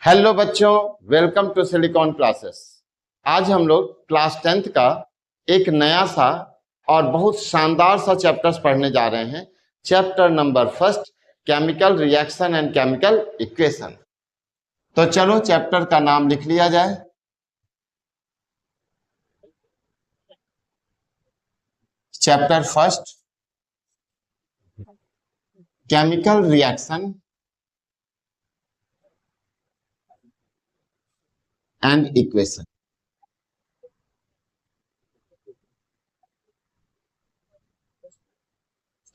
Hello बच्चों, welcome to silicon classes. आज हम लोग क्लास 10th का एक नया सा और बहुत शानदार सा चैप्टर्स पढ़ने जा रहे हैं। Chapter number first, chemical reaction and chemical equation. तो चलो चैप्टर का नाम लिख लिया जाए। Chapter first, chemical reaction and equation.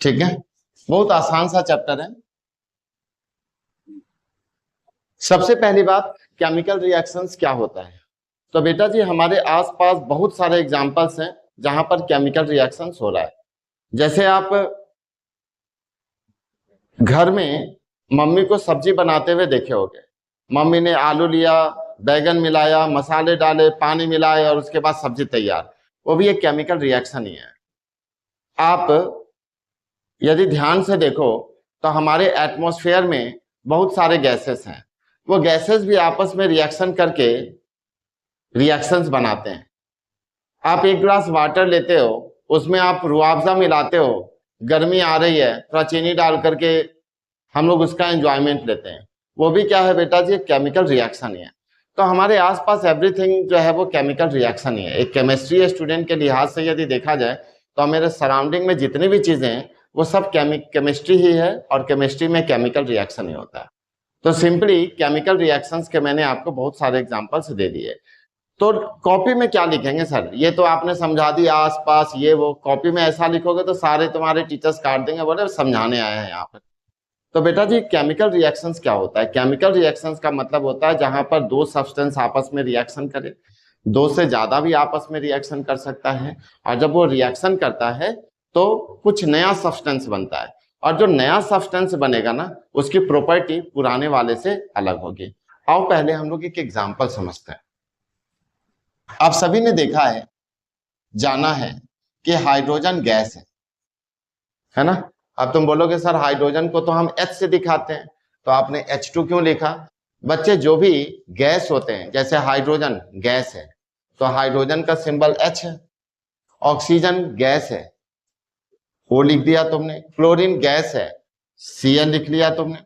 ठीक है, बहुत आसान सा चैप्टर है। सबसे पहली बात, केमिकल रिएक्शंस क्या होता है। तो बेटा जी, हमारे आसपास बहुत सारे एग्जांपल्स हैं जहां पर केमिकल रिएक्शंस हो रहा है। जैसे आप घर में मम्मी को सब्जी बनाते हुए देखे होंगे। मम्मी ने आलू लिया, बैगन मिलाया, मसाले डाले, पानी मिलाए और उसके बाद सब्जी तैयार। वो भी एक केमिकल रिएक्शन ही है। आप यदि ध्यान से देखो तो हमारे एटमॉस्फेयर में बहुत सारे गैसेस हैं। वो गैसेस भी आपस में रिएक्शन करके रिएक्शंस बनाते हैं। आप एक गिलास वाटर लेते हो, उसमें आप रूअफ़ज़ा मिलाते हो, गर्मी आ रही है, थोड़ा चीनी डाल करके हम लोग उसका एंजॉयमेंट लेते हैं। वो भी क्या है बेटा जी, एक केमिकल रिएक्शन ही है। तो हमारे आसपास एवरीथिंग जो है वो केमिकल रिएक्शन ही है। एक केमिस्ट्री स्टूडेंट के लिहाज से यदि देखा जाए तो मेरे सराउंडिंग में जितनी भी चीजें हैं वो सब केमिस्ट्री ही है, और केमिस्ट्री में केमिकल रिएक्शन ही होता है। तो सिंपली केमिकल रिएक्शंस के मैंने आपको बहुत सारे एग्जाम्पल्स दे दिए। तो कॉपी में क्या लिखेंगे सर, ये तो आपने समझा दिया आसपास ये वो। कॉपी में ऐसा लिखोगे तो सारे तुम्हारे टीचर्स काट देंगे, बोले समझाने आए हैं यहाँ पर। तो बेटा जी, केमिकल रिएक्शंस क्या होता है। केमिकल रिएक्शंस का मतलब होता है जहां पर दो सब्सटेंस आपस में रिएक्शन करे। दो से ज्यादा भी आपस में रिएक्शन कर सकता है, और जब वो रिएक्शन करता है तो कुछ नया सब्सटेंस बनता है। और जो नया सब्सटेंस बनेगा ना, उसकी प्रॉपर्टी पुराने वाले से अलग होगी। आओ पहले हम लोग एक एग्जाम्पल समझते हैं। आप सभी ने देखा है, जाना है कि हाइड्रोजन गैस है ना। अब तुम बोलोगे सर हाइड्रोजन को तो हम H से दिखाते हैं, तो आपने H2 क्यों लिखा। बच्चे, जो भी गैस होते हैं, जैसे हाइड्रोजन गैस है तो हाइड्रोजन का सिंबल H है। ऑक्सीजन गैस है, O लिख दिया तुमने। क्लोरीन गैस है, Cl लिख लिया तुमने।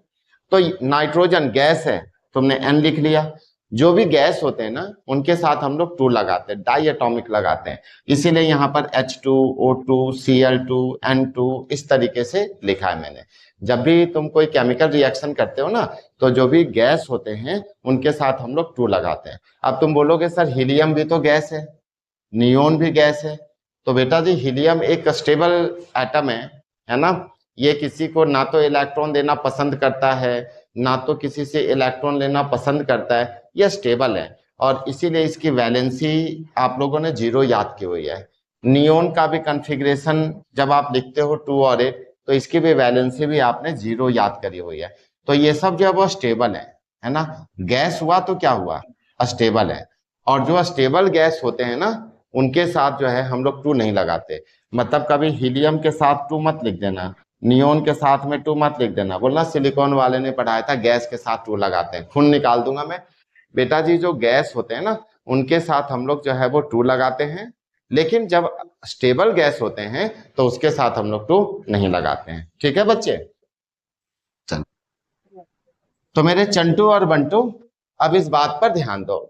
तो नाइट्रोजन गैस है, तुमने N लिख लिया। जो भी गैस होते हैं ना, उनके साथ हम लोग 2 लगाते हैं, डाई एटॉमिक लगाते हैं। इसीलिए यहाँ पर H2, O2, Cl2, N2 इस तरीके से लिखा है मैंने। जब भी तुम कोई केमिकल रिएक्शन करते हो ना, तो जो भी गैस होते हैं उनके साथ हम लोग 2 लगाते हैं। अब तुम बोलोगे सर हीलियम भी तो गैस है, नियोन भी गैस है। तो बेटा जी, हीलियम एक स्टेबल एटम है ना। ये किसी को ना तो इलेक्ट्रॉन देना पसंद करता है, ना तो किसी से इलेक्ट्रॉन लेना पसंद करता है। ये स्टेबल है, और इसीलिए इसकी वैलेंसी आप लोगों ने 0 याद की हुई है। नियोन का भी कॉन्फ़िगरेशन जब आप लिखते हो 2 और 8, तो इसकी भी वैलेंसी भी आपने 0 याद करी हुई है। तो ये सब जो है वो स्टेबल है ना। गैस हुआ तो क्या हुआ, स्टेबल है। और जो स्टेबल गैस होते हैं ना, उनके साथ जो है हम लोग 2 नहीं लगाते। मतलब कभी हीलियम के साथ 2 मत लिख देना, नियोन के साथ में 2 मत लिख देना। बोलना सिलिकॉन वाले ने पढ़ाया था गैस के साथ 2 लगाते हैं, खून निकाल दूंगा मैं। बेटा जी, जो गैस होते हैं ना, उनके साथ हम लोग जो है वो 2 लगाते हैं। लेकिन जब स्टेबल गैस होते हैं तो उसके साथ हम लोग 2 नहीं लगाते हैं। ठीक है बच्चे, चल। तो मेरे चंटू और बंटू, अब इस बात पर ध्यान दो।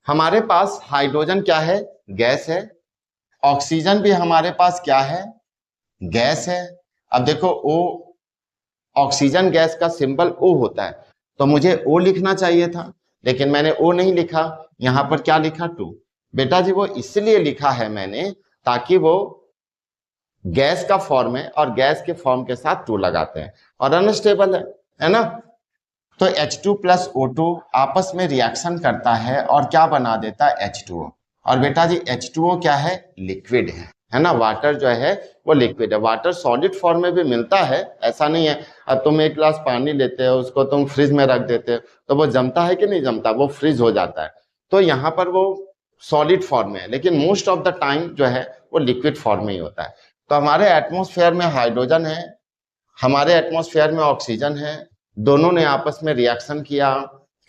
हमारे पास हाइड्रोजन क्या है, गैस है। ऑक्सीजन भी हमारे पास क्या है, गैस है। अब देखो, ओ ऑक्सीजन गैस का सिंबल O होता है, तो मुझे O लिखना चाहिए था, लेकिन मैंने O नहीं लिखा। यहां पर क्या लिखा, 2। बेटा जी, वो इसलिए लिखा है मैंने ताकि वो गैस का फॉर्म है, और गैस के फॉर्म के साथ 2 लगाते हैं, और अनस्टेबल है ना। तो H2 प्लस O2 आपस में रिएक्शन करता है और क्या बना देता है, H2O। और बेटा जी, H2O क्या है, लिक्विड है ना। वाटर जो है वो लिक्विड है। वाटर सॉलिड फॉर्म में भी मिलता है, ऐसा नहीं है। अब तुम एक गिलास पानी लेते हो, उसको तुम फ्रिज में रख देते हो, तो वो जमता है कि नहीं जमता, वो फ्रीज हो जाता है। तो यहाँ पर वो सॉलिड फॉर्म में है, लेकिन मोस्ट ऑफ द टाइम जो है वो लिक्विड फॉर्म में ही होता है। तो हमारे एटमोस्फेयर में हाइड्रोजन है, हमारे एटमॉस्फेयर में ऑक्सीजन है। दोनों ने आपस में रिएक्शन किया,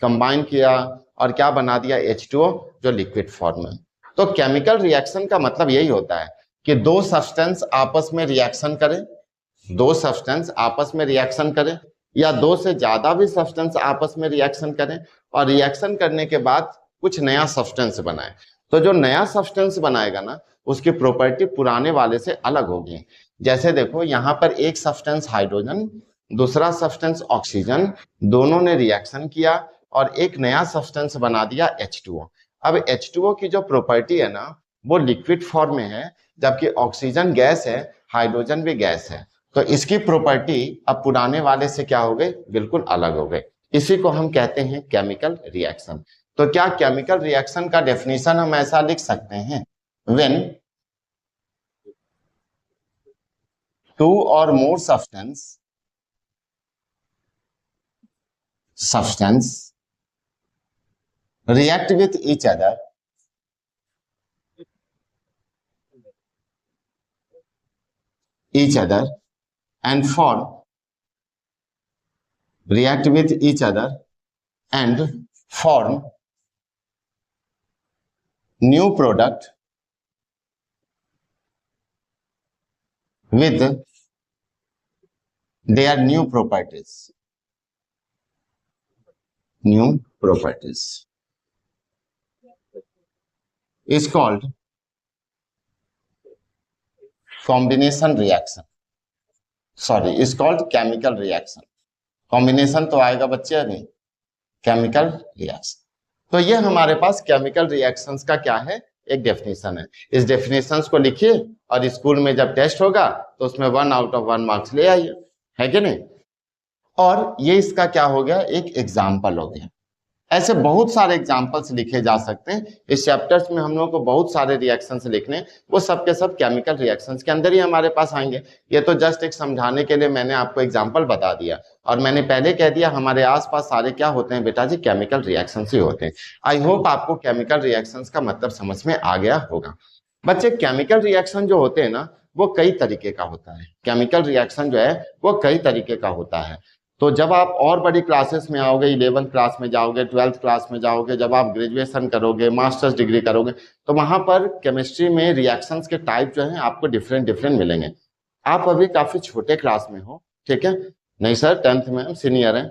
कंबाइन किया और क्या बना दिया, H2O, जो लिक्विड फॉर्म में। तो केमिकल रिएक्शन का मतलब यही होता है कि दो सब्सटेंस आपस में रिएक्शन करें, दो सब्सटेंस आपस में रिएक्शन करें या दो से ज्यादा भी सब्सटेंस आपस में रिएक्शन करें और रिएक्शन करने के बाद कुछ नया सब्सटेंस बनाए। तो जो नया सब्सटेंस बनाएगा ना, उसकी प्रॉपर्टी पुराने वाले से अलग होगी। जैसे देखो यहाँ पर एक सब्सटेंस हाइड्रोजन, दूसरा सब्सटेंस ऑक्सीजन, दोनों ने रिएक्शन किया और एक नया सब्सटेंस बना दिया H2O। अब H2O की जो प्रॉपर्टी है ना, वो लिक्विड फॉर्म में है, जबकि ऑक्सीजन गैस है, हाइड्रोजन भी गैस है। तो इसकी प्रॉपर्टी अब पुराने वाले से क्या हो गई, बिल्कुल अलग हो गई। इसी को हम कहते हैं केमिकल रिएक्शन। तो क्या केमिकल रिएक्शन का डेफिनेशन हम ऐसा लिख सकते हैं, व्हेन टू और मोर substance react with each other and form react with each other and form new product with their new properties is called combination reaction, sorry, is called chemical reaction। Combination तो आएगा बच्चे अभी, chemical reaction. तो ये हमारे पास chemical reactions का क्या है, एक डेफिनेशन है। इस डेफिनेशंस को लिखिए और स्कूल में जब टेस्ट होगा तो उसमें 1 आउट ऑफ 1 मार्क्स ले आइए, है कि नहीं। और ये इसका क्या हो गया, एक एग्जाम्पल हो गया। ऐसे बहुत सारे एग्जाम्पल्स लिखे जा सकते हैं। इस चैप्टर्स में हम लोग को बहुत सारे रिएक्शंस लिखने, वो सब के सब केमिकल रिएक्शंस के अंदर ही हमारे पास आएंगे। ये तो जस्ट एक समझाने के लिए मैंने आपको एग्जाम्पल बता दिया, और मैंने पहले कह दिया हमारे आसपास सारे क्या होते हैं बेटा जी, केमिकल रिएक्शंस ही होते हैं। आई होप आपको केमिकल रिएक्शंस का मतलब समझ में आ गया होगा। बच्चे केमिकल रिएक्शन जो होते हैं ना, वो कई तरीके का होता है। केमिकल रिएक्शन जो है वो कई तरीके का होता है। तो जब आप और बड़ी क्लासेस में आओगे, 11th क्लास में जाओगे, 12th क्लास में जाओगे, जब आप ग्रेजुएशन करोगे, मास्टर्स डिग्री करोगे, तो वहां पर केमिस्ट्री में रिएक्शंस के टाइप जो है आपको डिफरेंट मिलेंगे। आप अभी काफी छोटे क्लास में हो, ठीक है। नहीं सर 10th में हम सीनियर हैं।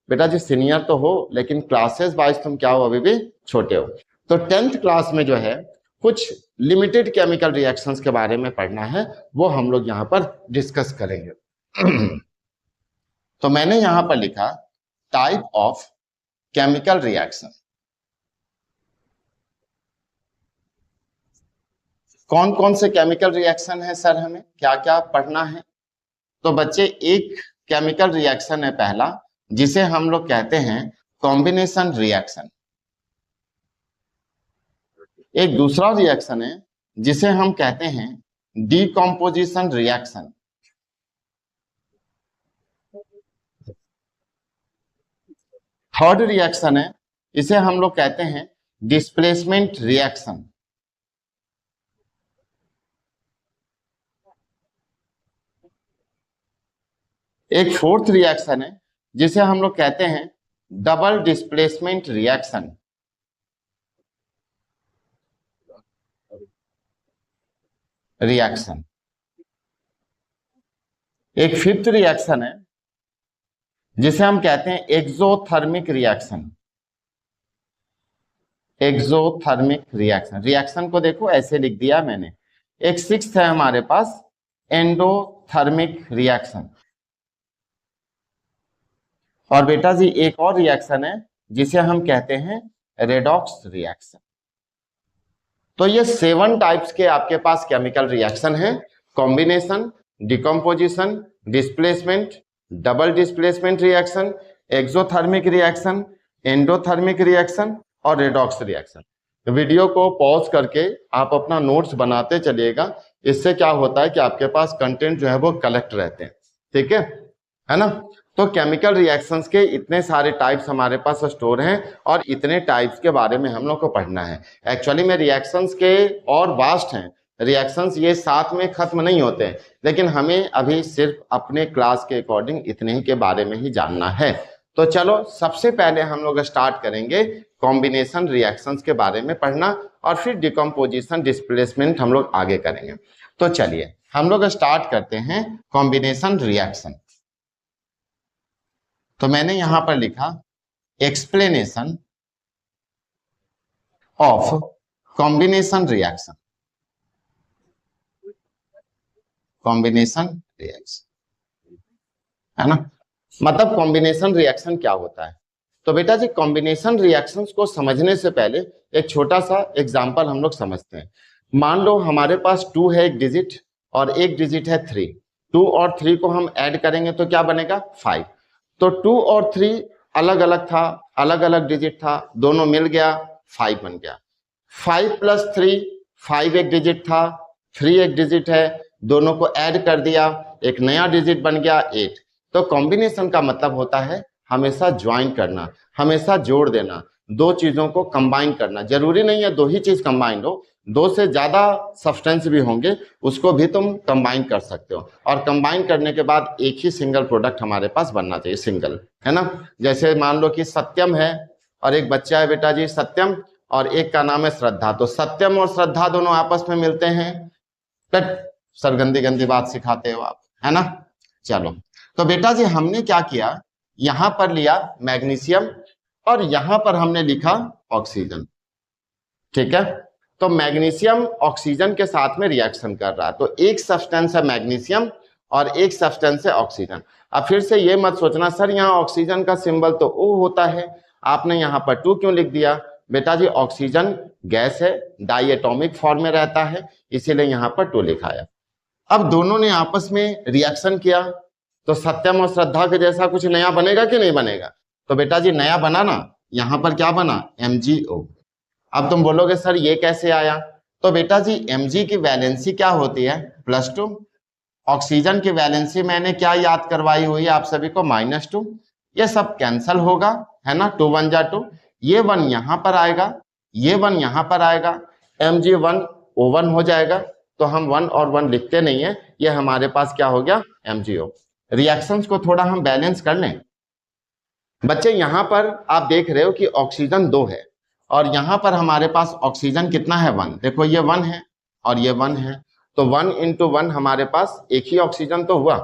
बेटा जी सीनियर तो हो, लेकिन क्लासेस वाइज तुम क्या हो, अभी भी छोटे हो। तो 10th क्लास में जो है कुछ लिमिटेड केमिकल रिएक्शंस के बारे में पढ़ना है, वो हम लोग यहाँ पर डिस्कस करेंगे। तो मैंने यहां पर लिखा टाइप ऑफ केमिकल रिएक्शन। कौन कौन से केमिकल रिएक्शन है सर, हमें क्या क्या पढ़ना है। तो बच्चे एक केमिकल रिएक्शन है पहला, जिसे हम लोग कहते हैं कॉम्बिनेशन रिएक्शन। एक दूसरा रिएक्शन है जिसे हम कहते हैं डीकॉम्पोजिशन रिएक्शन। थर्ड रिएक्शन है, इसे हम लोग कहते हैं डिस्प्लेसमेंट रिएक्शन। एक फोर्थ रिएक्शन है जिसे हम लोग कहते हैं डबल डिस्प्लेसमेंट रिएक्शन। एक फिफ्थ रिएक्शन है जिसे हम कहते हैं एक्सोथर्मिक रिएक्शन। रिएक्शन को देखो ऐसे लिख दिया मैंने। एक सिक्स्थ है हमारे पास एंडोथर्मिक रिएक्शन। और बेटा जी एक और रिएक्शन है जिसे हम कहते हैं रेडॉक्स रिएक्शन। तो ये 7 टाइप्स के आपके पास केमिकल रिएक्शन है, combination, decomposition, displacement, double displacement reaction, exothermic reaction, endothermic reaction और रेडॉक्स रिएक्शन। वीडियो को पॉज करके आप अपना नोट्स बनाते चलिएगा। इससे क्या होता है कि आपके पास कंटेंट जो है वो कलेक्ट रहते हैं, ठीक है ना। तो केमिकल रिएक्शंस के इतने सारे टाइप्स हमारे पास स्टोर हैं और इतने टाइप्स के बारे में हम लोग को पढ़ना है। एक्चुअली में रिएक्शंस के और वास्ट हैं, रिएक्शंस ये साथ में खत्म नहीं होते हैं, लेकिन हमें अभी सिर्फ अपने क्लास के अकॉर्डिंग इतने ही के बारे में ही जानना है। तो चलो सबसे पहले हम लोग स्टार्ट करेंगे कॉम्बिनेशन रिएक्शंस के बारे में पढ़ना, और फिर डिकम्पोजिशन डिस्प्लेसमेंट हम लोग आगे करेंगे। तो चलिए हम लोग स्टार्ट करते हैं कॉम्बिनेशन रिएक्शन। तो मैंने यहां पर लिखा explanation of combination reaction. Combination reaction है ना, मतलब कॉम्बिनेशन रिएक्शन क्या होता है। तो बेटा जी कॉम्बिनेशन रिएक्शंस को समझने से पहले एक छोटा सा एग्जांपल हम लोग समझते हैं। मान लो हमारे पास 2 है एक डिजिट और एक डिजिट है 3। 2 और 3 को हम ऐड करेंगे तो क्या बनेगा 5। तो 2 और 3 अलग अलग था, अलग अलग डिजिट था, दोनों मिल गया 5 बन गया। 5 प्लस 3, 5 एक डिजिट था, 3 एक डिजिट है, दोनों को ऐड कर दिया, एक नया डिजिट बन गया 8। तो कॉम्बिनेशन का मतलब होता है हमेशा ज्वाइन करना, हमेशा जोड़ देना, दो चीजों को कंबाइन करना। जरूरी नहीं है 2 ही चीज कंबाइन हो, 2 से ज्यादा सब्सटेंस भी होंगे, उसको भी तुम कंबाइन कर सकते हो। और कंबाइन करने के बाद एक ही सिंगल प्रोडक्ट हमारे पास बनना चाहिए, सिंगल, है ना। जैसे मान लो कि सत्यम है और एक बच्चा है बेटा जी सत्यम, और एक का नाम है श्रद्धा। तो सत्यम और श्रद्धा दोनों आपस में मिलते हैं। सर गंदी गंदी बात सिखाते हो आप, है ना। चलो तो बेटा जी हमने क्या किया, यहां पर लिया मैग्नीशियम और यहां पर हमने लिखा ऑक्सीजन, ठीक है। तो मैग्नीशियम ऑक्सीजन के साथ में रिएक्शन कर रहा है, तो एक सब्सटेंस है मैग्नीशियम और एक सब्सटेंस है ऑक्सीजन। अब फिर से ये मत सोचना सर यहाँ ऑक्सीजन का सिंबल तो O होता है, आपने यहाँ पर 2 क्यों लिख दिया। बेटा जी ऑक्सीजन गैस है, डाई एटॉमिक फॉर्म में रहता है, इसीलिए यहाँ पर 2 लिखाया। अब दोनों ने आपस में रिएक्शन किया, तो सत्यम और श्रद्धा के जैसा कुछ नया बनेगा कि नहीं बनेगा। तो बेटा जी नया बना ना, यहां पर क्या बना MgO। अब तुम बोलोगे सर ये कैसे आया, तो बेटा जी Mg की वैलेंसी क्या होती है +2, ऑक्सीजन की वैलेंसी मैंने क्या याद करवाई हुई है आप सभी को -2। ये सब कैंसल होगा, है ना, 2 1 जा 2, ये 1 यहां पर आएगा, ये 1 यहां पर आएगा, Mg1 O1 हो जाएगा। तो हम 1 और 1 लिखते नहीं है, ये हमारे पास क्या हो गया MgO। रिएक्शंस को थोड़ा हम बैलेंस कर लें बच्चे। यहां पर आप देख रहे हो कि ऑक्सीजन 2 है और यहां पर हमारे पास ऑक्सीजन कितना है 1। देखो ये 1 है और ये 1 है, तो 1 × 1 हमारे पास एक ही ऑक्सीजन तो हुआ।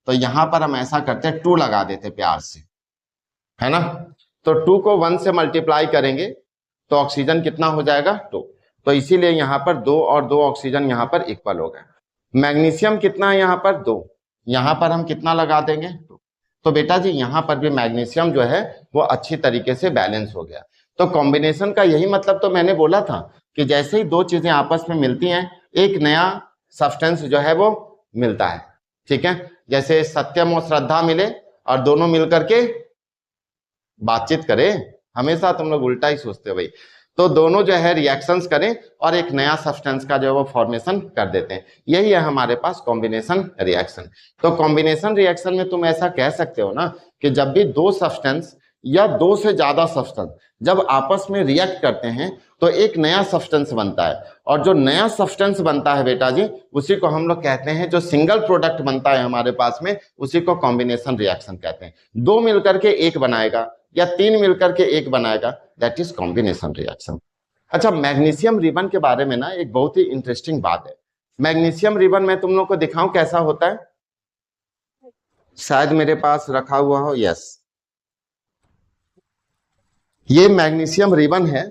तो यहां पर हम ऐसा करते हैं 2 लगा देते प्यार से, है ना। तो 2 को 1 से मल्टीप्लाई करेंगे तो ऑक्सीजन कितना हो जाएगा 2। तो इसीलिए यहाँ पर 2 और 2 ऑक्सीजन यहाँ पर इक्वल हो गए। मैग्नीशियम कितना है यहाँ पर 2, यहाँ पर हम कितना लगा देंगे 2। तो बेटा जी यहाँ पर भी मैग्नीशियम जो है वो अच्छी तरीके से बैलेंस हो गया। तो कॉम्बिनेशन का यही मतलब तो मैंने बोला था कि जैसे ही 2 चीजें आपस में मिलती हैं एक नया सब्सटेंस जो है वो मिलता है, ठीक है। जैसे सत्यम और श्रद्धा मिले और दोनों मिलकर के बातचीत करें, हमेशा तुम लोग उल्टा ही सोचते हो भाई। तो दोनों जो है रिएक्शंस करें और एक नया सब्सटेंस का जो है वो फॉर्मेशन कर देते हैं, यही है हमारे पास कॉम्बिनेशन रिएक्शन। तो कॉम्बिनेशन रिएक्शन में तुम ऐसा कह सकते हो ना कि जब भी 2 सब्सटेंस या 2 से ज्यादा सब्सटेंस जब आपस में रिएक्ट करते हैं तो एक नया सब्सटेंस बनता है, और जो नया सब्सटेंस बनता है बेटा जी उसी को हम लोग कहते हैं, जो सिंगल प्रोडक्ट बनता है हमारे पास में उसी को कॉम्बिनेशन रिएक्शन कहते हैं। 2 मिलकर के एक बनाएगा या 3 मिलकर के एक बनाएगा, दैट इज कॉम्बिनेशन रिएक्शन। अच्छा मैग्नीशियम रिबन के बारे में ना एक बहुत ही इंटरेस्टिंग बात है। मैग्नीशियम रिबन मैं तुम लोग को दिखाऊं कैसा होता है, शायद मेरे पास रखा हुआ हो, यस ये मैग्नीशियम रिबन है।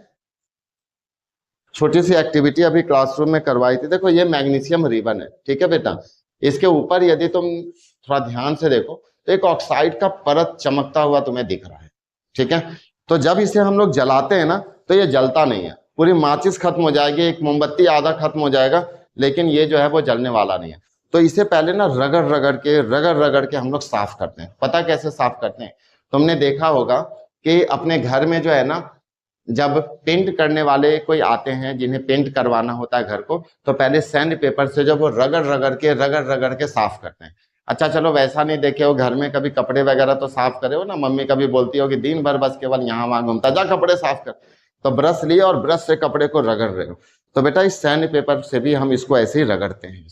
छोटी सी एक्टिविटी अभी क्लासरूम में करवाई थी, देखो ये मैग्नीशियम रिबन है, ठीक है बेटा। इसके ऊपर यदि तुम थोड़ा ध्यान से देखो तो एक ऑक्साइड का परत चमकता हुआ तुम्हें दिख रहा है, ठीक है। तो जब इसे हम लोग जलाते हैं ना तो ये जलता नहीं है, पूरी माचिस खत्म हो जाएगी, एक मोमबत्ती आधा खत्म हो जाएगा, लेकिन ये जो है वो जलने वाला नहीं है। तो इसे पहले ना रगड़ रगड़ के हम लोग साफ करते हैं। पता कैसे साफ करते हैं, तुमने देखा होगा कि अपने घर में जो है ना जब पेंट करने वाले कोई आते हैं जिन्हें पेंट करवाना होता है घर को, तो पहले सैंड पेपर से जब वो रगड़ रगड़ के साफ करते हैं। अच्छा चलो वैसा नहीं देखे हो, घर में कभी कपड़े वगैरह तो साफ करे हो ना, मम्मी कभी बोलती हो कि दिन भर बस केवल यहाँ वहां घूमता, जा कपड़े साफ कर। तो ब्रश लिए और ब्रश से कपड़े को रगड़ रहे हो, तो बेटा इस सैंड पेपर से भी हम इसको ऐसे ही रगड़ते हैं,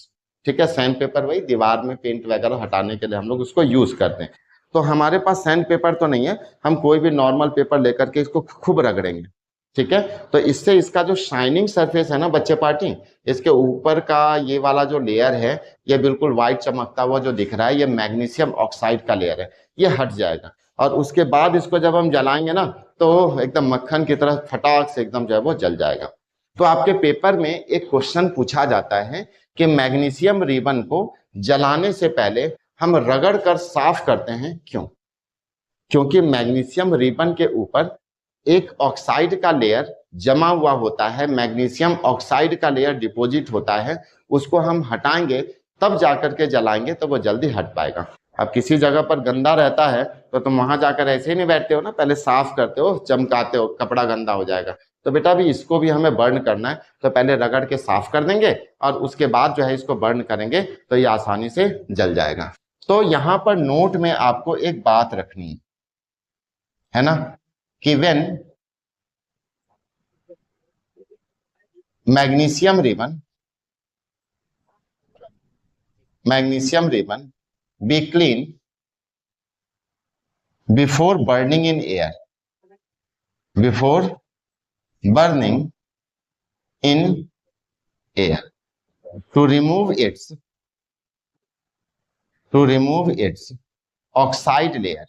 ठीक है। सैंड पेपर वही दीवार में पेंट वगैरह हटाने के लिए हम लोग उसको यूज करते हैं। तो हमारे पास सैंड पेपर तो नहीं है, हम कोई भी नॉर्मल पेपर लेकर के इसको खूब रगड़ेंगे, ठीक है। तो इससे इसका जो शाइनिंग सरफेस है ना बच्चे पार्टी, इसके ऊपर का ये वाला जो लेयर है, ये बिल्कुल व्हाइट चमकता हुआ जो दिख रहा है, ये मैग्नीशियम ऑक्साइड का लेयर है, ये हट जाएगा। और उसके बाद इसको जब हम जलाएंगे ना तो एकदम मक्खन की तरह फटाक से एकदम जो है वो जल जाएगा। तो आपके पेपर में एक क्वेश्चन पूछा जाता है कि मैग्नीशियम रिबन को जलाने से पहले हम रगड़ कर साफ करते हैं, क्यों? क्योंकि मैग्नीशियम रिबन के ऊपर एक ऑक्साइड का लेयर जमा हुआ होता है, मैग्नीशियम ऑक्साइड का लेयर डिपॉजिट होता है, उसको हम हटाएंगे तब जाकर के जलाएंगे तो वो जल्दी हट पाएगा। अब किसी जगह पर गंदा रहता है तो तुम वहां जाकर ऐसे ही नहीं बैठते हो ना, पहले साफ करते हो, चमकाते हो, कपड़ा गंदा हो जाएगा। तो बेटा भी इसको भी हमें बर्न करना है, तो पहले रगड़ के साफ कर देंगे और उसके बाद जो है इसको बर्न करेंगे तो ये आसानी से जल जाएगा। तो यहाँ पर नोट में आपको एक बात रखनी है ना कि when magnesium ribbon be clean before burning in air, before burning in air, to remove its oxide layer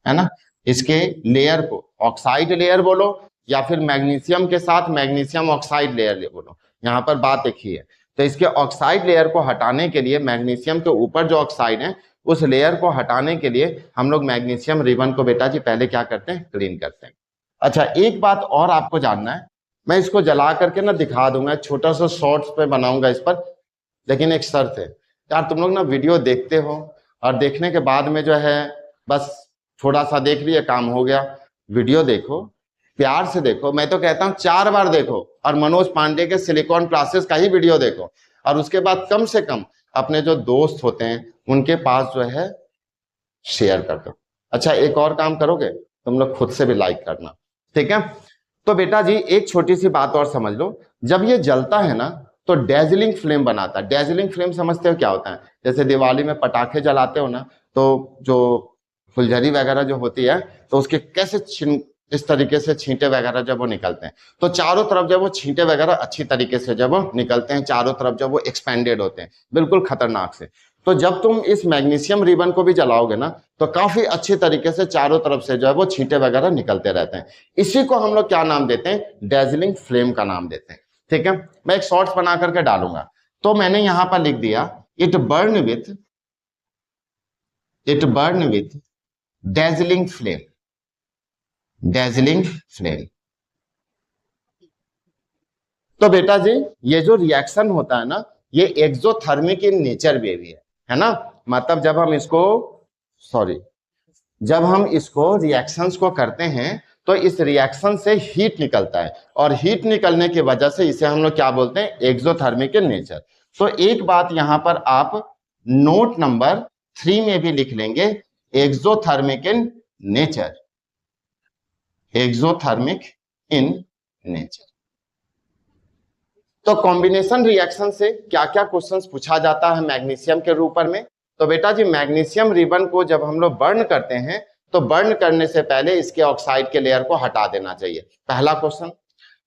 है ना। इसके लेयर को ऑक्साइड लेयर बोलो या फिर मैग्नीशियम के साथ मैग्नीशियम ऑक्साइड लेयर बोलो, यहाँ पर बात एक ही है। तो इसके ऑक्साइड लेयर को हटाने के लिए, मैग्नीशियम के ऊपर जो ऑक्साइड है उस लेयर को हटाने के लिए हम लोग मैग्नीशियम रिबन को बेटा जी पहले क्या करते हैं, क्लीन करते हैं। अच्छा, एक बात और आपको जानना है, मैं इसको जला करके ना दिखा दूंगा, छोटा सा शॉर्ट्स पे बनाऊंगा इस पर, लेकिन एक शर्त है यार, तुम लोग ना वीडियो देखते हो और देखने के बाद में जो है बस थोड़ा सा देख लिया काम हो गया। वीडियो देखो, प्यार से देखो, मैं तो कहता हूं 4 बार देखो और मनोज पांडे के सिलिकॉन क्लासेस का ही वीडियो देखो, और उसके बाद कम से कम अपने जो दोस्त होते हैं उनके पास जो है शेयर कर दो। अच्छा, एक और काम करोगे, तुम लोग खुद से भी लाइक करना, ठीक है। तो बेटा जी एक छोटी सी बात और समझ लो, जब ये जलता है ना तो डेजलिंग फ्लेम बनाता है। डेजलिंग फ्लेम समझते हो क्या होता है? जैसे दिवाली में पटाखे जलाते हो ना, तो जो फुलझड़ी वगैरह जो होती है तो उसके कैसे इस तरीके से छींटे वगैरह जब वो निकलते हैं, तो चारों तरफ जब वो छींटे वगैरह अच्छी तरीके से जब वो निकलते हैं, चारों तरफ जब वो एक्सपेंडेड होते हैं बिल्कुल खतरनाक से, तो जब तुम इस मैग्नीशियम रिबन को भी जलाओगे ना तो काफी अच्छी तरीके से चारों तरफ से जो है वो छींटे वगैरह निकलते रहते हैं। इसी को हम लोग क्या नाम देते हैं? डेजलिंग फ्लेम का नाम देते हैं, ठीक है। मैं एक शॉर्ट्स बना करके डालूंगा, तो मैंने यहां पर लिख दिया it burn with dazzling flame. तो बेटा जी ये जो रिएक्शन होता है ना, ये एक्सोथर्मिक इन नेचर भी है ना। मतलब जब हम इसको रिएक्शंस को करते हैं तो इस रिएक्शन से हीट निकलता है, और हीट निकलने की वजह से इसे हम लोग क्या बोलते हैं? Exothermic in nature. तो एक बात यहां पर आप नोट नंबर 3 में भी लिख लेंगे, एक्सोथर्मिक इन नेचर। तो कॉम्बिनेशन रिएक्शन से क्या क्या क्वेश्चंस पूछा जाता है मैग्नीशियम के ऊपर में? तो बेटा जी मैग्नीशियम रिबन को जब हम लोग बर्न करते हैं तो बर्न करने से पहले इसके ऑक्साइड के लेयर को हटा देना चाहिए, पहला क्वेश्चन।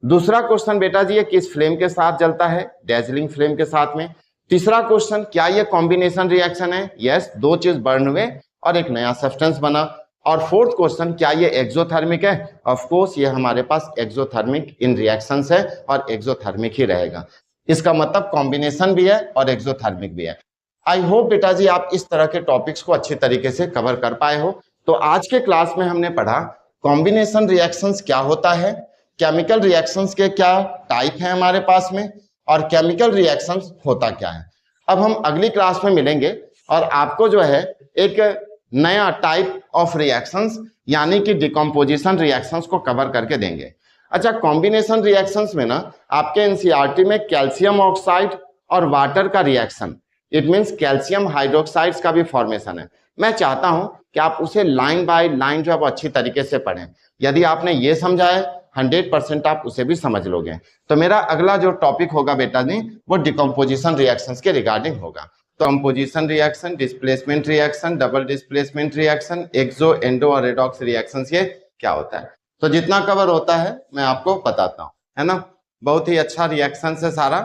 दूसरा क्वेश्चन बेटा जी ये किस फ्लेम के साथ जलता है? डेजलिंग फ्लेम के साथ में। तीसरा क्वेश्चन, क्या ये कॉम्बिनेशन रिएक्शन है? यस, 2 चीज बर्न हुए और एक नया सब्सटेंस बना। और फोर्थ क्वेश्चन, क्या ये एक्सोथर्मिक है? ऑफ कोर्स ये हमारे पास एक्सोथर्मिक इन रिएक्शंस है और एक्सोथर्मिक ही रहेगा। इसका मतलब कॉम्बिनेशन भी है और एक्सोथर्मिक भी है। आई होप बेटा जी आप इस तरह के टॉपिक्स को अच्छे तरीके से कवर कर पाए हो। तो आज के क्लास में हमने पढ़ा कॉम्बिनेशन रिएक्शंस क्या होता है, केमिकल रिएक्शंस के क्या टाइप है हमारे पास में, और केमिकल रिएक्शंस होता क्या है। अब हम अगली क्लास में मिलेंगे और आपको जो है एक नया टाइप ऑफ रिएक्शंस यानी कि डिकम्पोजिशन रिएक्शंस को कवर करके देंगे। अच्छा, कॉम्बिनेशन रिएक्शंस में ना आपके एनसीईआरटी में कैल्शियम ऑक्साइड और वाटर का reaction, it means calcium hydroxides का भी फॉर्मेशन है। मैं चाहता हूं कि आप उसे लाइन बाय लाइन जो है वो अच्छी तरीके से पढ़ें। यदि आपने ये समझा है 100% आप उसे भी समझ लोगे। तो मेरा अगला जो टॉपिक होगा बेटा जी वो डिकम्पोजिशन रिएक्शंस के रिगार्डिंग होगा। तो composition reaction, displacement reaction, double displacement reaction, exo, endo और रेडॉक्स रिएक्शंस, ये क्या होता है। तो जितना कवर होता है मैं आपको बताता हूँ, है ना। बहुत ही अच्छा रिएक्शन है सारा,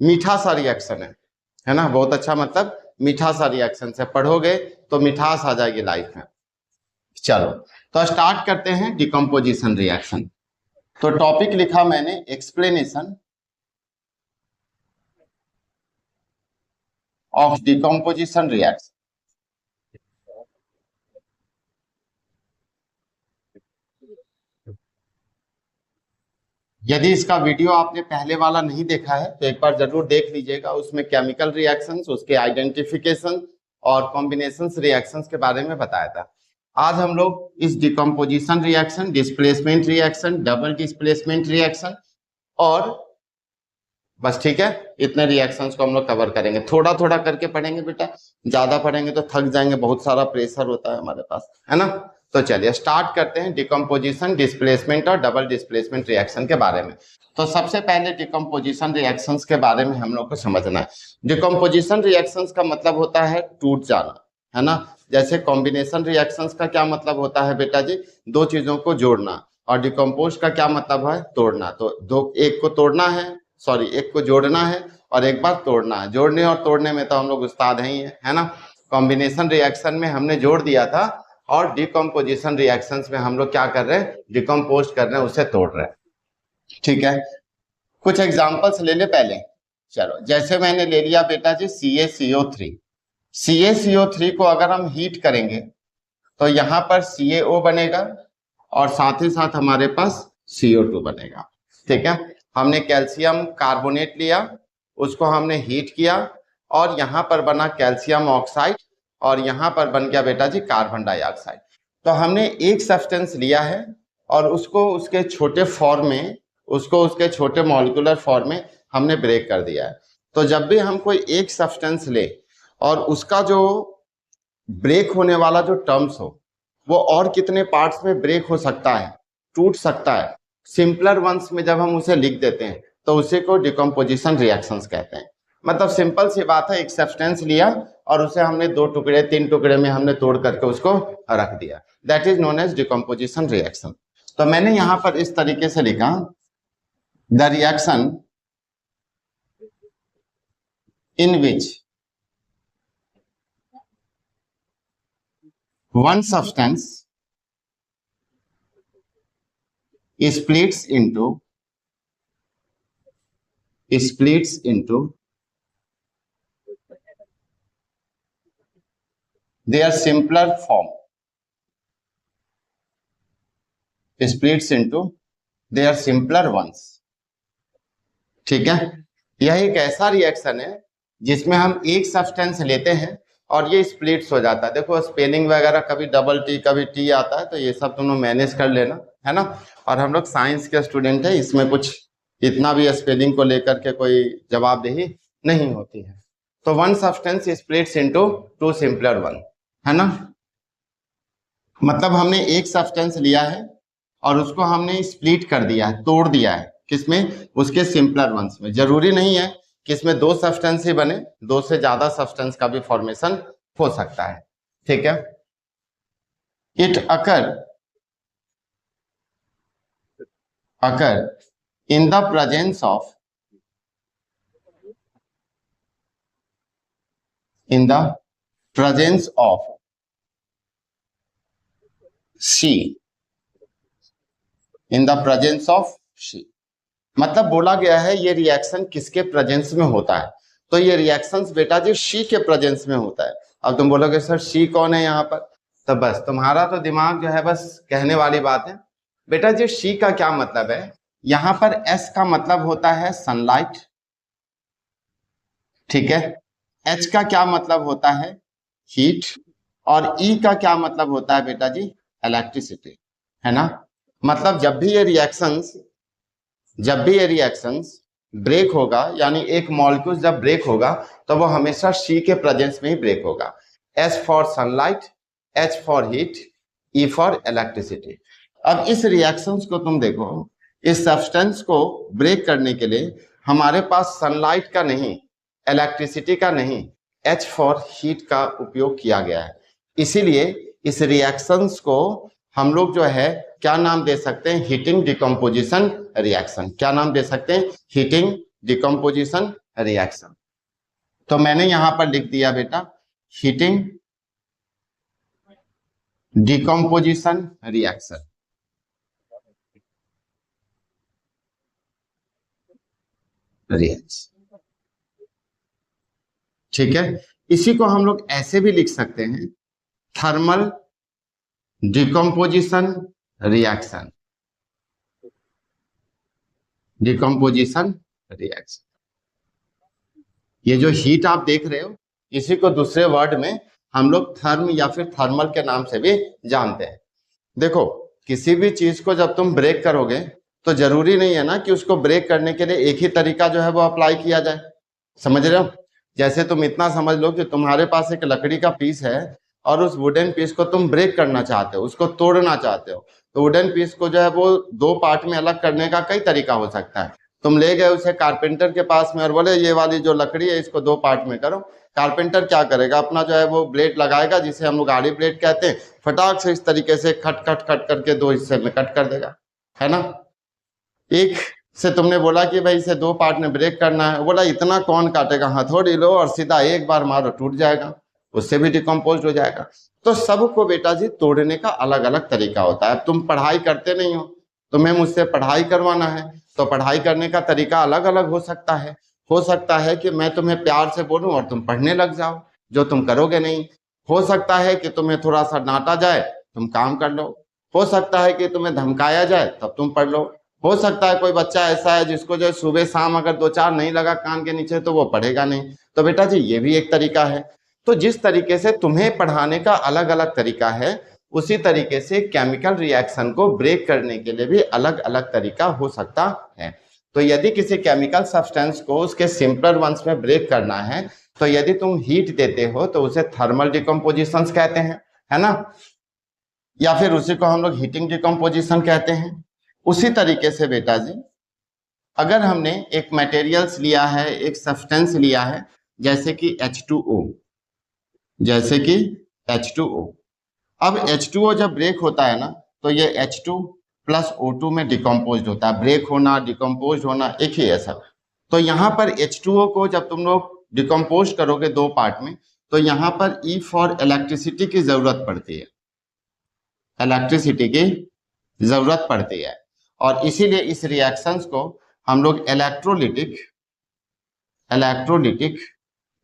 मीठा सा रिएक्शन है ना। बहुत अच्छा मतलब मीठा सा रिएक्शन है, पढ़ोगे तो मिठास आ जाएगी लाइफ में। चलो तो स्टार्ट करते हैं डिकम्पोजिशन रिएक्शन। तो टॉपिक लिखा मैंने एक्सप्लेनेशन ऑफ डिकम्पोजिशन रिएक्शन। यदि इसका वीडियो आपने पहले वाला नहीं देखा है तो एक बार जरूर देख लीजिएगा, उसमें केमिकल रिएक्शंस, उसके आइडेंटिफिकेशन और कॉम्बिनेशंस रिएक्शंस के बारे में बताया था। आज हम लोग इस decomposition reaction, displacement reaction, double displacement reaction और बस, ठीक है, इतने रिएक्शंस को हम लोग कवर करेंगे। थोड़ा थोड़ा करके पढ़ेंगे बेटा, ज्यादा पढ़ेंगे तो थक जाएंगे, बहुत सारा प्रेशर होता है हमारे पास, है ना। तो चलिए स्टार्ट करते हैं डिकम्पोजिशन, डिस्प्लेसमेंट और डबल डिस्प्लेसमेंट रिएक्शन के बारे में। तो सबसे पहले डिकम्पोजिशन रिएक्शंस के बारे में हम लोग को समझना है। डिकम्पोजिशन रिएक्शंस का मतलब होता है टूट जाना, है ना। जैसे कॉम्बिनेशन रिएक्शंस का क्या मतलब होता है बेटा जी, दो चीजों को जोड़ना, और डिकम्पोज का क्या मतलब है, तोड़ना। तो दो, एक को तोड़ना है, सॉरी एक को जोड़ना है और एक बार तोड़ना है। जोड़ने और तोड़ने में तो हम लोग उस्ताद हैं ही है ना। कॉम्बिनेशन रिएक्शन में हमने जोड़ दिया था और डिकम्पोजिशन रिएक्शंस में हम लोग क्या कर रहे हैं, डिकम्पोज कर रहे हैं, उसे तोड़ रहे हैं, ठीक है। कुछ एग्जांपल्स ले ले पहले। चलो जैसे मैंने ले लिया बेटा जी CaCO3। CaCO3 को अगर हम हीट करेंगे तो यहां पर CaO बनेगा और साथ ही साथ हमारे पास CO2 बनेगा, ठीक है। हमने कैल्शियम कार्बोनेट लिया, उसको हमने हीट किया और यहां पर बना कैल्शियम ऑक्साइड और यहां पर बन गया बेटा जी कार्बन डाइऑक्साइड। तो हमने एक सब्सटेंस लिया है और उसको उसके छोटे फॉर्म में, उसको उसके छोटे मॉलिक्यूलर फॉर्म में हमने ब्रेक कर दिया है। तो जब भी हम कोई एक सब्सटेंस ले और उसका जो ब्रेक होने वाला जो टर्म्स हो वो और कितने पार्ट्स में ब्रेक हो सकता है, टूट सकता है, सिंपलर वंस में जब हम उसे लिख देते हैं तो उसे को डिकम्पोजिशन रिएक्शंस कहते हैं। मतलब सिंपल सी बात है, एक सब्सटेंस लिया और उसे हमने दो टुकड़े, तीन टुकड़े में हमने तोड़ करके उसको रख दिया, that is known as decomposition reaction. तो मैंने यहां पर इस तरीके से लिखा, the reaction in which one substance splits into their simpler form, splits into their simpler ones, ठीक है। यह एक ऐसा रिएक्शन है जिसमें हम एक सब्सटेंस लेते हैं और ये स्प्लिट्स हो जाता है। देखो स्पेलिंग वगैरह कभी डबल टी कभी टी आता है, तो ये सब तुम लोग मैनेज कर लेना, है ना। और हम लोग साइंस के स्टूडेंट है, इसमें कुछ इतना भी स्पेलिंग को लेकर के कोई जवाबदेही नहीं होती है। तो one substance splits into two simpler one, है ना। मतलब हमने एक सब्सटेंस लिया है और उसको हमने स्प्लिट कर दिया है, तोड़ दिया है, किसमें, उसके सिंपलर वंस में। जरूरी नहीं है कि इसमें दो सब्सटेंस ही बने, दो से ज्यादा सब्सटेंस का भी फॉर्मेशन हो सकता है, ठीक है। It occur in the presence of she, in the presence of she. मतलब बोला गया है ये रिएक्शन किसके प्रेजेंस में होता है, तो ये रिएक्शंस बेटा जी शी के प्रेजेंस में होता है। अब तुम बोलोगे सर शी कौन है यहाँ पर, तो बस तुम्हारा तो दिमाग जो है बस कहने वाली बात है। बेटा जी शी का क्या मतलब है, यहाँ पर एस का मतलब होता है सनलाइट, ठीक है। एच का क्या मतलब होता है, हीट, और ई का क्या मतलब होता है बेटा जी, इलेक्ट्रिसिटी, है ना। मतलब जब भी ये रिएक्शंस ब्रेक होगा, यानी एक मॉलिक्यूल जब ब्रेक होगा तो वो हमेशा शी के प्रेजेंस में ही ब्रेक होगा। S for sunlight, H for heat, E for electricity. अब इस रिएक्शंस को तुम देखो, इस सब्सटेंस को ब्रेक करने के लिए हमारे पास सनलाइट का नहीं, इलेक्ट्रिसिटी का नहीं, H फॉर हीट का उपयोग किया गया है। इसीलिए इस रिएक्शंस को हम लोग जो है क्या नाम दे सकते हैं, हीटिंग डिकम्पोजिशन रिएक्शन। क्या नाम दे सकते हैं, हीटिंग डिकम्पोजिशन रिएक्शन। तो मैंने यहां पर लिख दिया बेटा हीटिंग डिकम्पोजिशन रिएक्शन। ठीक है, इसी को हम लोग ऐसे भी लिख सकते हैं, thermal decomposition reaction. Decomposition reaction, ये जो हीट आप देख रहे हो इसी को दूसरे वर्ड में हम लोग थर्म या फिर थर्मल के नाम से भी जानते हैं। देखो, किसी भी चीज को जब तुम ब्रेक करोगे तो जरूरी नहीं है ना कि उसको ब्रेक करने के लिए एक ही तरीका जो है वो अप्लाई किया जाए। समझ रहे हो? जैसे तुम इतना समझ लो कि तुम्हारे पास एक लकड़ी का पीस है और उस वुडन पीस को तुम ब्रेक करना चाहते हो, उसको तोड़ना चाहते हो, तो वुडन पीस को जो है वो दो पार्ट में अलग करने का कई तरीका हो सकता है। तुम ले गए उसे कारपेंटर के पास में और बोले ये वाली जो लकड़ी है इसको दो पार्ट में करो। कारपेंटर क्या करेगा, अपना जो है वो ब्लेड लगाएगा जिसे हम लोग आड़ी ब्लेड कहते हैं, फटाक से इस तरीके से खट खट खट करके दो हिस्से में कट कर देगा, है ना। एक से तुमने बोला कि भाई इसे दो पार्ट में ब्रेक करना है, बोला इतना कौन काटेगा, हथौड़ी लो और सीधा एक बार मारो टूट जाएगा, उससे भी डिकम्पोज हो जाएगा। तो सबको बेटा जी तोड़ने का अलग अलग तरीका होता है। तुम पढ़ाई करते नहीं हो, तुम्हें मुझसे पढ़ाई करवाना है तो पढ़ाई करने का तरीका अलग अलग हो सकता है। हो सकता है कि मैं तुम्हें प्यार से बोलूं और तुम पढ़ने लग जाओ, जो तुम करोगे नहीं। हो सकता है कि तुम्हें थोड़ा सा डांटा जाए, तुम काम कर लो। हो सकता है कि तुम्हें धमकाया जाए तब तुम पढ़ लो। हो सकता है कोई बच्चा ऐसा है जिसको जो सुबह शाम अगर दो चार नहीं लगा कान के नीचे तो वो पढ़ेगा नहीं। तो बेटा जी ये भी एक तरीका है। तो जिस तरीके से तुम्हें पढ़ाने का अलग अलग तरीका है, उसी तरीके से केमिकल रिएक्शन को ब्रेक करने के लिए भी अलग अलग तरीका हो सकता है। तो यदि किसी केमिकल सब्सटेंस को उसके सिंपलर वंस में ब्रेक करना है तो यदि तुम हीट देते हो तो उसे थर्मल डिकम्पोजिशन कहते हैं, है ना, या फिर उसी को हम लोग हीटिंग डिकम्पोजिशन कहते हैं। उसी तरीके से बेटा जी अगर हमने एक मटेरियल्स लिया है, एक सब्सटेंस लिया है जैसे कि H2O, जैसे कि H2O। अब H2O जब ब्रेक होता है ना तो ये H2 प्लस O2 में डिकम्पोज होता है। ब्रेक होना डिकम्पोज होना एक ही है सब। तो यहाँ पर H2O को जब तुम लोग डिकम्पोज करोगे दो पार्ट में तो यहाँ पर E फॉर इलेक्ट्रिसिटी की जरूरत पड़ती है, इलेक्ट्रिसिटी की जरूरत पड़ती है। और इसीलिए इस रिएक्शंस को हम लोग इलेक्ट्रोलिटिक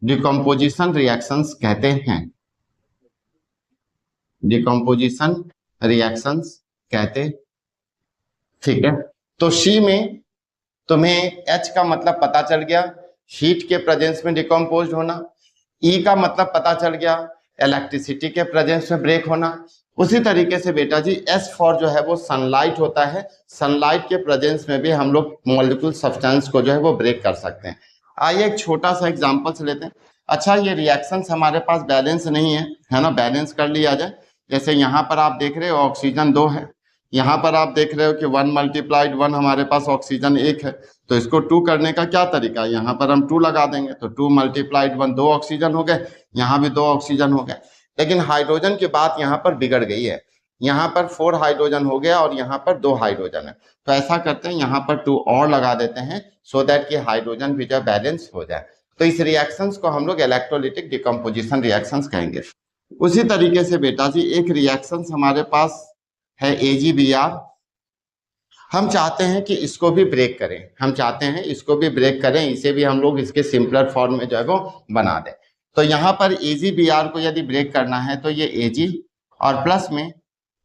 डिकम्पोजिशन रिएक्शंस कहते हैं। डिकम्पोजिशन रिएक्शंस कहते, ठीक है। तो सी में तुम्हें H का मतलब पता चल गया, हीट के प्रेजेंस में डिकम्पोज होना। E का मतलब पता चल गया, इलेक्ट्रिसिटी के प्रेजेंस में ब्रेक होना। उसी तरीके से बेटा जी S फॉर जो है वो सनलाइट होता है। सनलाइट के प्रेजेंस में भी हम लोग मॉलिक्यूल सब्सटेंस को जो है वो ब्रेक कर सकते हैं। आइए एक छोटा सा एग्जांपल से लेते हैं। अच्छा, ये रिएक्शंस हमारे पास बैलेंस नहीं है ना, बैलेंस कर लिया जाए। जैसे यहाँ पर आप देख रहे हो ऑक्सीजन 2 है, यहाँ पर आप देख रहे हो कि 1 × 1 हमारे पास ऑक्सीजन 1 है। तो इसको 2 करने का क्या तरीका है, यहाँ पर हम 2 लगा देंगे तो 2 × 1 2 ऑक्सीजन हो गए, यहाँ भी 2 ऑक्सीजन हो गए। लेकिन हाइड्रोजन की बात यहाँ पर बिगड़ गई है, यहाँ पर 4 हाइड्रोजन हो गया और यहाँ पर 2 हाइड्रोजन है। तो ऐसा करते हैं यहाँ पर 2 और लगा देते हैं सो दैट कि हाइड्रोजन भी जो बैलेंस हो जाए। तो इस रिएक्शंस को हम लोग इलेक्ट्रोलिटिक डिकम्पोजिशन रिएक्शंस कहेंगे। उसी तरीके से बेटा जी एक रिएक्शंस हमारे पास है AgBr। हम चाहते हैं कि इसको भी ब्रेक करें, हम चाहते हैं इसको भी ब्रेक करें, इसे भी हम लोग इसके सिंपलर फॉर्म में जो है वो बना दें। तो यहाँ पर AgBr को यदि ब्रेक करना है तो ये Ag और प्लस में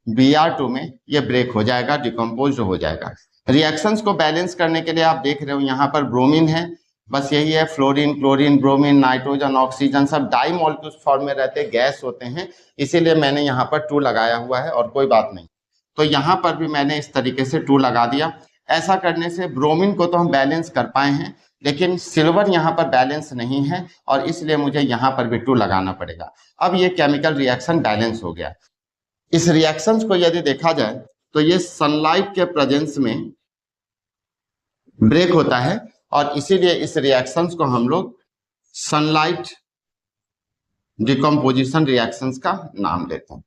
Br2 में ये ब्रेक हो जाएगा, डिकम्पोज हो जाएगा। रिएक्शंस को बैलेंस करने के लिए आप देख रहे हो यहाँ पर ब्रोमीन है, बस यही है, fluorine, chlorine, bromine, nitrogen, oxygen सब डाई मॉलिक्यूल्स फॉर्म में रहते, गैस होते हैं, इसीलिए मैंने यहाँ पर 2 लगाया हुआ है और कोई बात नहीं। तो यहाँ पर भी मैंने इस तरीके से 2 लगा दिया। ऐसा करने से ब्रोमीन को तो हम बैलेंस कर पाए हैं, लेकिन सिल्वर यहाँ पर बैलेंस नहीं है और इसलिए मुझे यहाँ पर भी 2 लगाना पड़ेगा। अब ये केमिकल रिएक्शन बैलेंस हो गया। इस रिएक्शंस को यदि देखा जाए तो ये सनलाइट के प्रेजेंस में ब्रेक होता है और इसीलिए इस रिएक्शंस को हम लोग सनलाइट डिकम्पोजिशन रिएक्शंस का नाम देते हैं।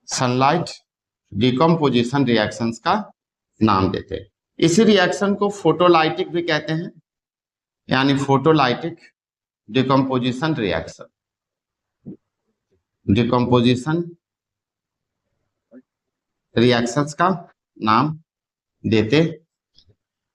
सनलाइट डिकम्पोजिशन रिएक्शंस का नाम देते हैं। इसी रिएक्शन को फोटोलाइटिक भी कहते हैं, यानी photolytic decomposition reaction, decomposition reactions का नाम देते।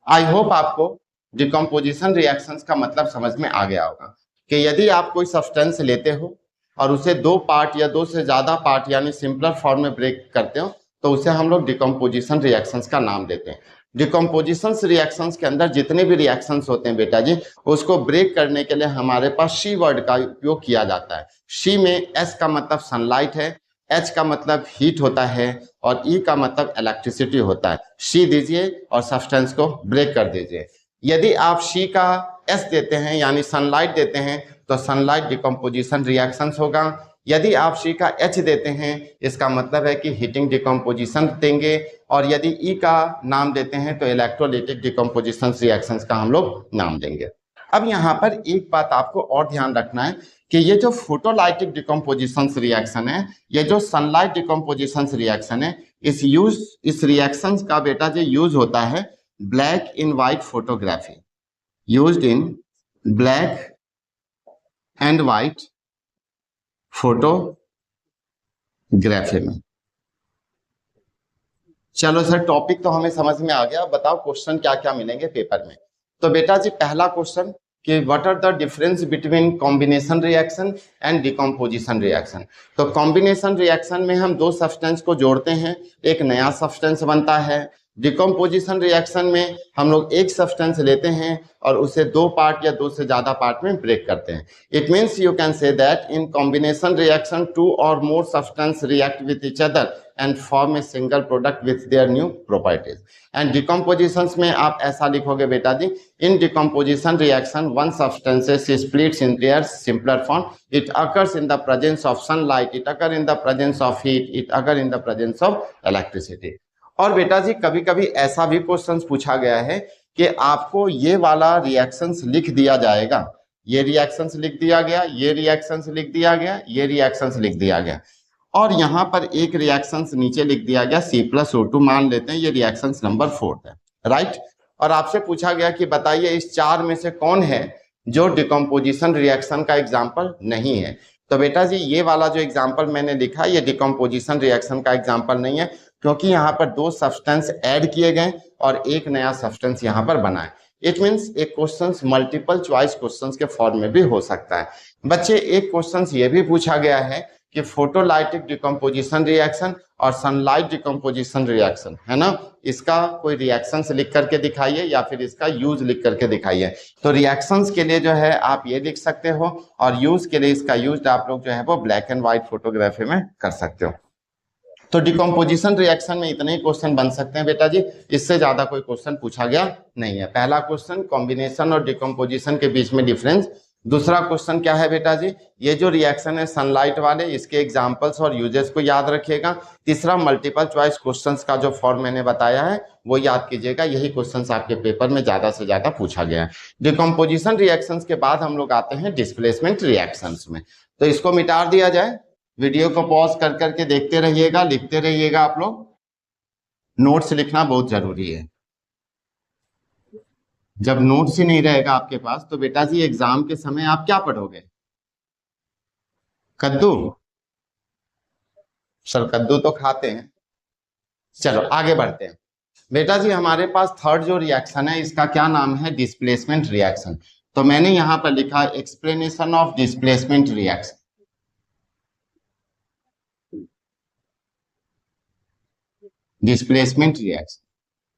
आई होप आपको डिकम्पोजिशन रिएक्शंस का मतलब समझ में आ गया होगा कि यदि आप कोई सब्सटेंस लेते हो और उसे दो पार्ट या दो से ज्यादा पार्ट यानी सिंपलर फॉर्म में ब्रेक करते हो तो उसे हम लोग डिकम्पोजिशन रिएक्शंस का नाम देते हैं। डिकम्पोजिशन रिएक्शंस के अंदर जितने भी रिएक्शंस होते हैं बेटा जी, उसको ब्रेक करने के लिए हमारे पास शी वर्ड का उपयोग किया जाता है। शी में एस का मतलब सनलाइट है, एच का मतलब हीट होता है और ई का मतलब इलेक्ट्रिसिटी होता है। शी दीजिए और सब्सटेंस को ब्रेक कर दीजिए। यदि आप शी का एस देते हैं यानी सनलाइट देते हैं तो सनलाइट डिकम्पोजिशन रिएक्शंस होगा। यदि आप शी का एच देते हैं इसका मतलब है कि हीटिंग डिकम्पोजिशन देंगे, और यदि ई का नाम देते हैं तो इलेक्ट्रोलाइटिक डिकम्पोजिशन रिएक्शंस का हम लोग नाम देंगे। अब यहाँ पर एक बात आपको और ध्यान रखना है कि ये जो फोटोलाइटिक डिकम्पोजिशन रिएक्शन है, ये जो सनलाइट डिकम्पोजिशन रिएक्शन है, इस रिएक्शन का बेटा जो यूज होता है black in white photography, used in black and white photography में। चलो सर, टॉपिक तो हमें समझ में आ गया, बताओ क्वेश्चन क्या क्या मिलेंगे पेपर में। तो बेटा जी पहला क्वेश्चन कि what are the difference between combination reaction and decomposition reaction. तो कॉम्बिनेशन रिएक्शन में हम दो सब्सटेंस को जोड़ते हैं, एक नया सब्सटेंस बनता है। डिकम्पोजिशन रिएक्शन में हम लोग एक सब्सटेंस लेते हैं और उसे दो पार्ट या दो से ज्यादा पार्ट में ब्रेक करते हैं। It means you can say that in combination reaction two और more substance react with each other and form a single product with their new properties. And decompositions में आप ऐसा लिखोगे बेटा जी, in decomposition reaction one substance splits in their simpler form. It occurs in the presence of sunlight, it occurs in the presence of heat, it occurs in the presence of electricity. और बेटा जी कभी कभी ऐसा भी question पूछा गया है कि आपको ये वाला रिएक्शंस लिख दिया जाएगा, ये रिएक्शंस लिख दिया गया, ये रिएक्शंस लिख दिया गया, ये रिएक्शंस लिख दिया गया, और यहाँ पर एक रिएक्शंस नीचे लिख दिया गया C+O2, मान लेते हैं ये रिएक्शंस नंबर 4 है, राइट। और आपसे पूछा गया कि बताइए इस चार में से कौन है जो डिकम्पोजिशन रिएक्शन का एग्जाम्पल नहीं है। तो बेटा जी ये वाला जो एग्जाम्पल मैंने लिखा ये डिकम्पोजिशन रिएक्शन का एग्जाम्पल नहीं है, क्योंकि यहाँ पर दो सब्सटेंस ऐड किए गए और एक नया सब्सटेंस यहाँ पर बना है। इट मीन्स एक क्वेश्चन मल्टीपल चॉइस क्वेश्चन के फॉर्म में भी हो सकता है। बच्चे एक क्वेश्चन ये भी पूछा गया है कि फोटोलाइटिक डिकम्पोजिशन रिएक्शन और सनलाइट डिकम्पोजिशन रिएक्शन है ना, इसका कोई रिएक्शंस लिख करके दिखाइए या फिर इसका यूज लिख करके दिखाइए। तो रिएक्शंस के लिए जो है आप ये लिख सकते हो और यूज के लिए इसका यूज आप लोग जो है वो ब्लैक एंड व्हाइट फोटोग्राफी में कर सकते हो। तो डिकम्पोजिशन रिएक्शन में इतने ही क्वेश्चन बन सकते हैं बेटा जी, इससे ज्यादा कोई क्वेश्चन पूछा गया नहीं है। पहला क्वेश्चन कॉम्बिनेशन और डिकम्पोजिशन के बीच में डिफरेंस। दूसरा क्वेश्चन क्या है बेटा जी, ये जो रिएक्शन है सनलाइट वाले, इसके एग्जांपल्स और यूजेस को याद रखिएगा। तीसरा मल्टीपल चॉइस क्वेश्चंस का जो फॉर्म मैंने बताया है वो याद कीजिएगा, यही क्वेश्चंस आपके पेपर में ज्यादा से ज्यादा पूछा गया है। डिकम्पोजिशन रिएक्शंस के बाद हम लोग आते हैं डिस्प्लेसमेंट रिएक्शंस में। तो इसको मिटा दिया जाए, वीडियो को पॉज कर करके देखते रहिएगा, लिखते रहिएगा। आप लोग नोट्स लिखना बहुत जरूरी है, जब नोट्स ही नहीं रहेगा आपके पास तो बेटा जी एग्जाम के समय आप क्या पढ़ोगे? कद्दू? सर कद्दू तो खाते हैं। चलो आगे बढ़ते हैं बेटा जी, हमारे पास थर्ड जो रिएक्शन है इसका क्या नाम है? Displacement reaction. तो मैंने यहां पर लिखा explanation of displacement reaction. Displacement reaction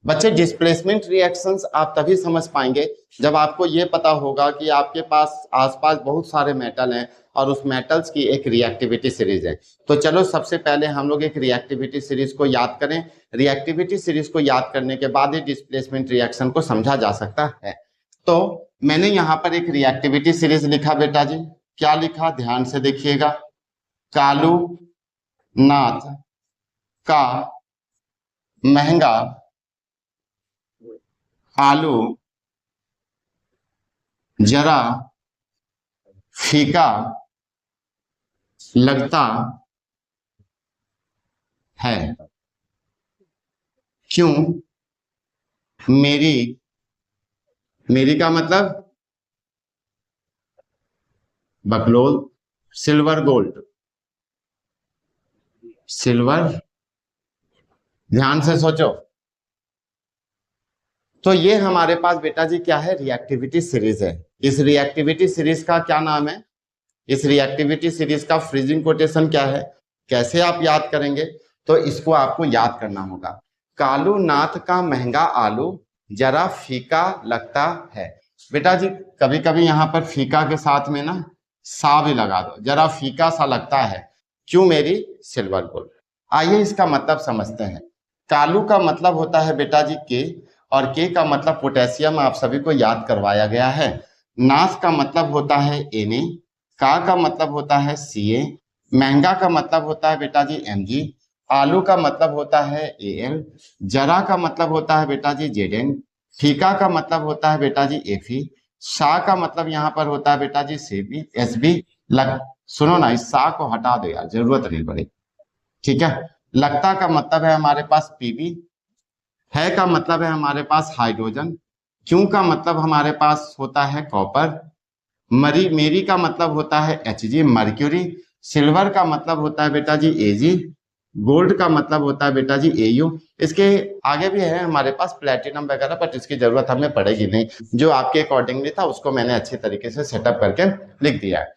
बच्चे, डिस्प्लेसमेंट रिएक्शंस आप तभी समझ पाएंगे जब आपको ये पता होगा कि आपके पास आसपास बहुत सारे मेटल हैं और उस मेटल्स की एक रिएक्टिविटी सीरीज है। तो चलो सबसे पहले हम लोग एक रिएक्टिविटी सीरीज को याद करें। रिएक्टिविटी सीरीज को याद करने के बाद ही डिस्प्लेसमेंट रिएक्शन को समझा जा सकता है। तो मैंने यहाँ पर एक रिएक्टिविटी सीरीज लिखा बेटा जी, क्या लिखा ध्यान से देखिएगा। कालू नाथ का महंगा आलू जरा फीका लगता है, क्यों मेरी, मेरी का मतलब बकलोल, सिल्वर गोल्ड, सिल्वर, ध्यान से सोचो। तो ये हमारे पास बेटा जी क्या है, रिएक्टिविटी सीरीज है। इस रिएक्टिविटी सीरीज का क्या नाम है, इस रिएक्टिविटी सीरीज का फ्रीजिंग कोटेशन क्या है, कैसे आप याद करेंगे, तो इसको आपको याद करना होगा। कालू नाथ का महंगा आलू जरा फीका लगता है। बेटा जी कभी कभी यहाँ पर फीका के साथ में ना सा भी लगा दो, जरा फीका सा लगता है, क्यों मेरी सिल्वर गोल्ड। आइए इसका मतलब समझते हैं। कालू का मतलब होता है बेटा जी के, और के का मतलब पोटेशियम आप सभी को याद करवाया गया है। नाथ का मतलब होता है Na, का मतलब होता है Ca, महंगा का मतलब होता है बेटा जी Mg, आलू का मतलब होता है Al, जरा का मतलब होता है बेटा जी Zn, फीका का मतलब होता है बेटा जी Fe, सा का मतलब यहाँ पर होता है बेटा जी Sb। सुनो ना, इस सा को हटा दो यार, जरूरत नहीं पड़ेगी, ठीक है। लगता का मतलब है हमारे पास Pb, है का मतलब है हमारे पास हाइड्रोजन, क्यों का मतलब हमारे पास होता है कॉपर, मरी मेरी का मतलब होता है Hg मर्क्यूरी, सिल्वर का मतलब होता है बेटा जी Ag, गोल्ड का मतलब होता है बेटा जी Au। इसके आगे भी है हमारे पास प्लेटिनम वगैरह, बट इसकी जरूरत हमें पड़ेगी नहीं, जो आपके अकॉर्डिंगली था उसको मैंने अच्छी तरीके से सेटअप करके लिख दिया है।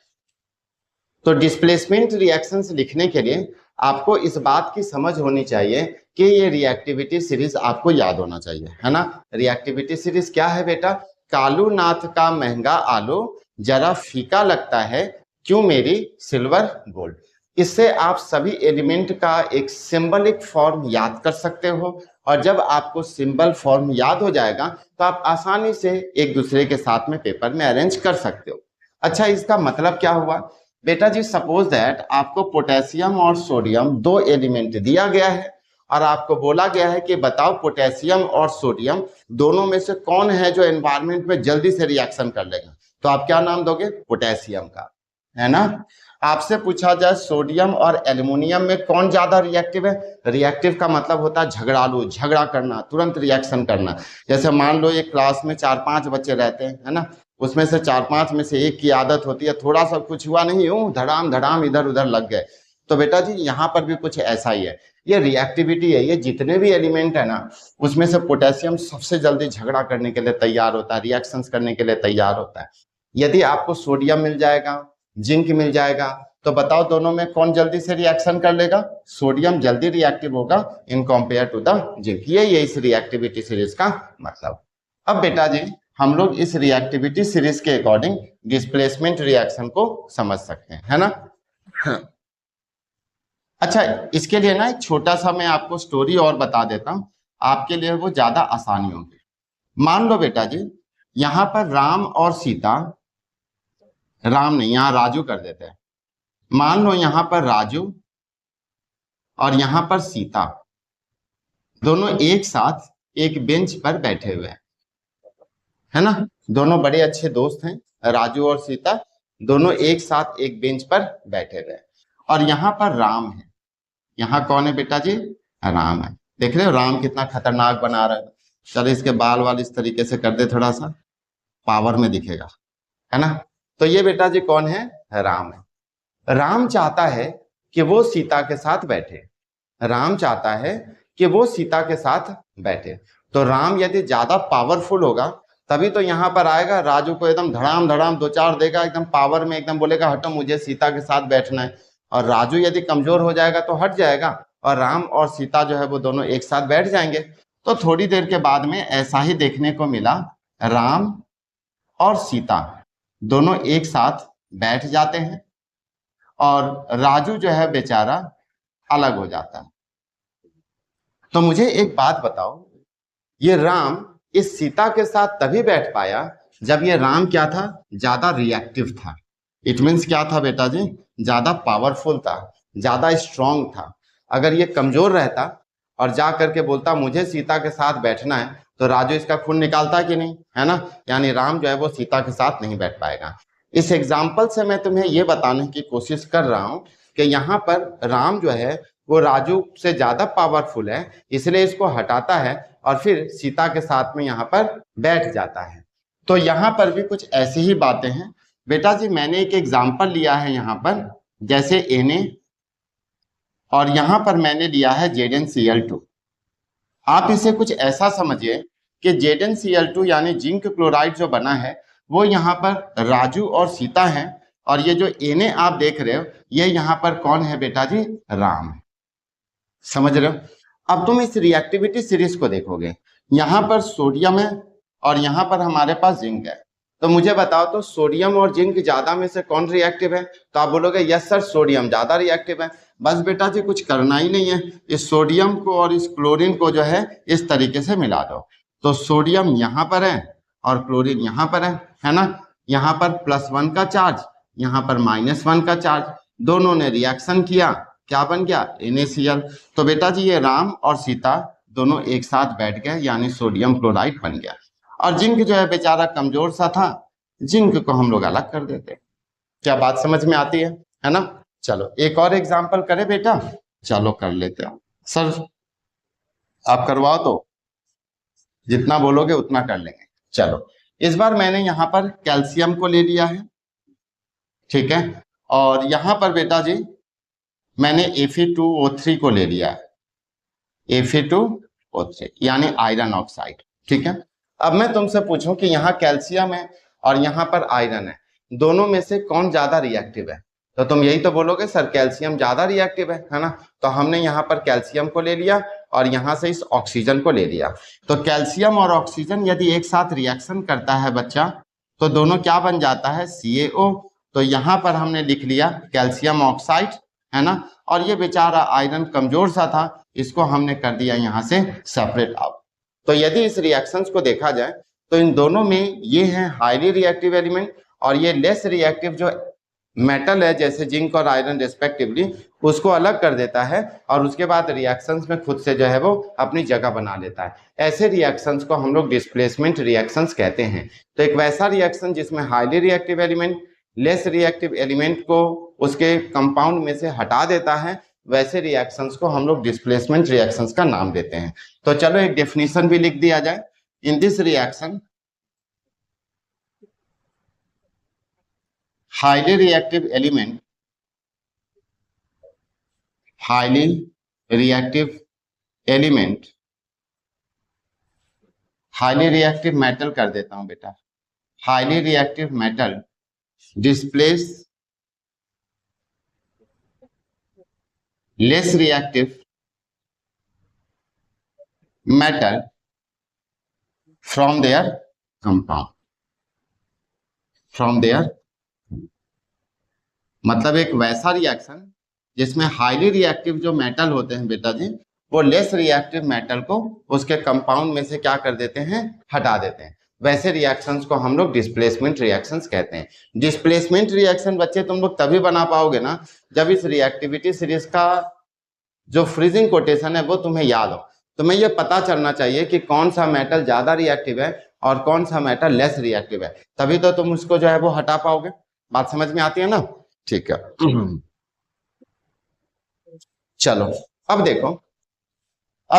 तो डिस्प्लेसमेंट रिएक्शंस लिखने के लिए आपको इस बात की समझ होनी चाहिए कि ये रिएक्टिविटी सीरीज आपको याद होना चाहिए, है ना। रिएक्टिविटी सीरीज क्या है बेटा, कालू नाथ का महंगा आलू जरा फीका लगता है, क्यों मेरी सिल्वर गोल्ड। इससे आप सभी एलिमेंट का एक सिंबलिक फॉर्म याद कर सकते हो, और जब आपको सिंबल फॉर्म याद हो जाएगा तो आप आसानी से एक दूसरे के साथ में पेपर में अरेंज कर सकते हो। अच्छा, इसका मतलब क्या हुआ बेटा जी, सपोज दैट आपको पोटेशियम और सोडियम दो एलिमेंट दिया गया है, और आपको बोला गया है कि बताओ पोटेशियम और सोडियम दोनों में से कौन है जो एनवायरनमेंट में जल्दी से रिएक्शन कर लेगा, तो आप क्या नाम दोगे, पोटेशियम का, है ना। आपसे पूछा जाए सोडियम और एल्युमिनियम में कौन ज्यादा रिएक्टिव है, रिएक्टिव का मतलब होता है झगड़ालू, झगड़ा करना, तुरंत रिएक्शन करना। जैसे मान लो एक क्लास में 4-5 बच्चे रहते हैं, है ना, उसमें से 4-5 में से एक की आदत होती है थोड़ा सा कुछ हुआ नहीं, यूं धड़ाम धड़ाम इधर उधर लग गए। तो बेटा जी यहाँ पर भी कुछ ऐसा ही है, ये रिएक्टिविटी है। ये जितने भी एलिमेंट है ना, उसमें से पोटेशियम सबसे जल्दी झगड़ा करने के लिए तैयार होता है, रिएक्शंस करने के लिए तैयार होता है। यदि आपको सोडियम मिल जाएगा, जिंक मिल जाएगा, तो बताओ दोनों में कौन जल्दी से रिएक्शन कर लेगा, सोडियम जल्दी रिएक्टिव होगा in compare to the zinc. ये इस रिएक्टिविटी सीरीज का मतलब। अब बेटा जी हम लोग इस रिएक्टिविटी सीरीज के अकॉर्डिंग डिस्प्लेसमेंट रिएक्शन को समझ सकते हैं, है ना। अच्छा, इसके लिए ना एक छोटा सा मैं आपको स्टोरी और बता देता हूं, आपके लिए वो ज्यादा आसानी होगी। मान लो बेटा जी यहां पर राम और सीता, राम नहीं यहां राजू कर देते हैं, मान लो यहां पर राजू और यहां पर सीता दोनों एक साथ एक बेंच पर बैठे हुए हैं, है ना। दोनों बड़े अच्छे दोस्त हैं, राजू और सीता दोनों एक साथ एक बेंच पर बैठे हुए हैं, और यहाँ पर राम है। यहाँ कौन है बेटा जी, राम है। देख रहे हो राम कितना खतरनाक बना रहा है। चलो इसके बाल वाल इस तरीके से कर दे, थोड़ा सा पावर में दिखेगा, है ना। तो ये बेटा जी कौन है, राम है। राम चाहता है कि वो सीता के साथ बैठे, राम चाहता है कि वो सीता के साथ बैठे। तो राम यदि ज्यादा पावरफुल होगा तभी तो यहाँ पर आएगा, राजू को एकदम धड़ाम धड़ाम दो चार देगा, एकदम पावर में एकदम बोलेगा हटो मुझे सीता के साथ बैठना है। और राजू यदि कमजोर हो जाएगा तो हट जाएगा, और राम और सीता जो है वो दोनों एक साथ बैठ जाएंगे। तो थोड़ी देर के बाद में ऐसा ही देखने को मिला, राम और सीता दोनों एक साथ बैठ जाते हैं, और राजू जो है बेचारा अलग हो जाता है। तो मुझे एक बात बताओ, ये राम इस सीता के साथ तभी बैठ पाया जब ये राम क्या था, ज्यादा रिएक्टिव था। इट मीन्स क्या था बेटा जी, ज्यादा पावरफुल था, ज्यादा स्ट्रांग था। अगर ये कमजोर रहता और जा करके बोलता मुझे सीता के साथ बैठना है, तो राजू इसका खून निकालता कि नहीं, है ना। यानी राम जो है वो सीता के साथ नहीं बैठ पाएगा। इस एग्जाम्पल से मैं तुम्हें ये बताने की कोशिश कर रहा हूं कि यहाँ पर राम जो है वो राजू से ज्यादा पावरफुल है, इसलिए इसको हटाता है और फिर सीता के साथ में यहाँ पर बैठ जाता है। तो यहाँ पर भी कुछ ऐसी ही बातें हैं बेटा जी। मैंने एक एग्जाम्पल लिया है यहाँ पर, जैसे Na, और यहाँ पर मैंने लिया है ZnCl2। आप इसे कुछ ऐसा समझिए कि ZnCl2 यानी जिंक क्लोराइड जो बना है वो यहाँ पर राजू और सीता है, और ये जो Na आप देख रहे हो ये यहाँ पर कौन है बेटा जी, राम है। समझ रहे हो? अब तुम इस रिएक्टिविटी सीरीज को देखोगे, यहाँ पर सोडियम है और यहाँ पर हमारे पास जिंक है। तो मुझे बताओ तो सोडियम और जिंक ज्यादा में से कौन रिएक्टिव है? तो आप बोलोगे यस सर सोडियम ज्यादा रिएक्टिव है। बस बेटा जी कुछ करना ही नहीं है, इस सोडियम को और इस क्लोरीन को जो है इस तरीके से मिला दो। तो सोडियम यहाँ पर है और क्लोरीन यहाँ पर है ना। यहाँ पर +1 का चार्ज, यहाँ पर -1 का चार्ज, दोनों ने रिएक्शन किया, क्या बन गया, NaCl। तो बेटा जी ये राम और सीता दोनों एक साथ बैठ गए, यानी सोडियम क्लोराइड बन गया। और जिंक जो है बेचारा कमजोर सा था, जिंक को हम लोग अलग कर देते। क्या बात समझ में आती है ना? चलो एक और एग्जांपल करें बेटा, चलो कर लेते हैं। सर आप करवाओ तो जितना बोलोगे उतना कर लेंगे। चलो इस बार मैंने यहाँ पर कैल्शियम को ले लिया है, ठीक है, और यहाँ पर बेटा जी मैंने Fe2O3 को ले लिया है, Fe2O3 यानी आयरन ऑक्साइड, ठीक है। अब मैं तुमसे पूछूं कि यहाँ कैल्शियम है और यहाँ पर आयरन है, दोनों में से कौन ज्यादा रिएक्टिव है? तो तुम यही तो बोलोगे सर कैल्शियम ज्यादा रिएक्टिव है ना। तो हमने यहाँ पर कैल्शियम को ले लिया और यहाँ से इस ऑक्सीजन को ले लिया। तो कैल्शियम और ऑक्सीजन यदि एक साथ रिएक्शन करता है बच्चा, तो दोनों क्या बन जाता है, CaO। तो यहाँ पर हमने लिख लिया कैल्शियम ऑक्साइड, है ना। और ये बेचारा आयरन कमजोर सा था, इसको हमने कर दिया यहाँ से सेपरेट आउट। तो यदि इस रिएक्शंस को देखा जाए तो इन दोनों में ये है हाईली रिएक्टिव एलिमेंट, और ये लेस रिएक्टिव जो मेटल है जैसे जिंक और आयरन रेस्पेक्टिवली, उसको अलग कर देता है और उसके बाद रिएक्शंस में खुद से जो है वो अपनी जगह बना लेता है। ऐसे रिएक्शंस को हम लोग डिस्प्लेसमेंट रिएक्शंस कहते हैं। तो एक वैसा रिएक्शन जिसमें highly reactive element less reactive element को उसके कंपाउंड में से हटा देता है, वैसे रिएक्शंस को हम लोग डिस्प्लेसमेंट रिएक्शंस का नाम देते हैं। तो चलो एक डेफिनेशन भी लिख दिया जाए। In this reaction highly reactive element, highly reactive element, highly reactive metal कर देता हूं बेटा, highly reactive metal displace less reactive metal from their compound, from their, मतलब एक वैसा रिएक्शन जिसमें हाईली रिएक्टिव जो मेटल होते हैं बेटा जी, वो लेस रिएक्टिव मेटल को उसके कंपाउंड में से क्या कर देते हैं, हटा देते हैं। वैसे रिएक्शंस को हम लोग डिस्प्लेसमेंट रिएक्शंस कहते हैं। डिस्प्लेसमेंट रिएक्शन बच्चे तुम लोग तभी बना पाओगे ना जब इस रिएक्टिविटी सीरीज का जो फ्रीजिंग कोटेशन है वो तुम्हें याद हो। तुम्हें ये पता चलना चाहिए कि कौन सा मेटल ज्यादा रिएक्टिव है और कौन सा मेटल लेस रिएक्टिव है, तभी तो तुम उसको जो है वो हटा पाओगे। बात समझ में आती है ना? ठीक है। चलो अब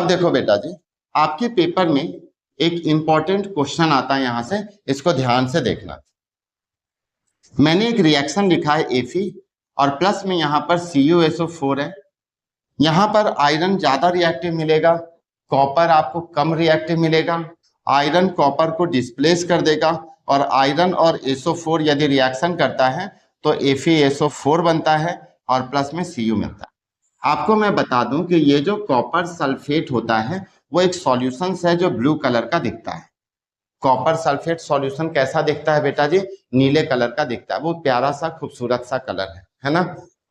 देखो बेटा जी, आपके पेपर में एक इंपॉर्टेंट क्वेश्चन आता है, यहां से इसको ध्यान से देखना। मैंने एक रिएक्शन लिखा है Fe और प्लस में यहां पर CuSO4 है। यहां पर आयरन ज्यादा रिएक्टिव मिलेगा, कॉपर आपको कम रिएक्टिव मिलेगा। आयरन कॉपर को डिस्प्लेस कर देगा और आयरन और SO4 यदि रिएक्शन करता है तो FeSO4 बनता है और प्लस में Cu मिलता है। आपको मैं बता दूं कि ये जो कॉपर सल्फेट होता है वो एक सॉल्यूशन है जो ब्लू कलर का दिखता है। कॉपर सल्फेट सॉल्यूशन कैसा दिखता है बेटा जी, नीले कलर का दिखता है, बहुत प्यारा सा खूबसूरत सा कलर है ना।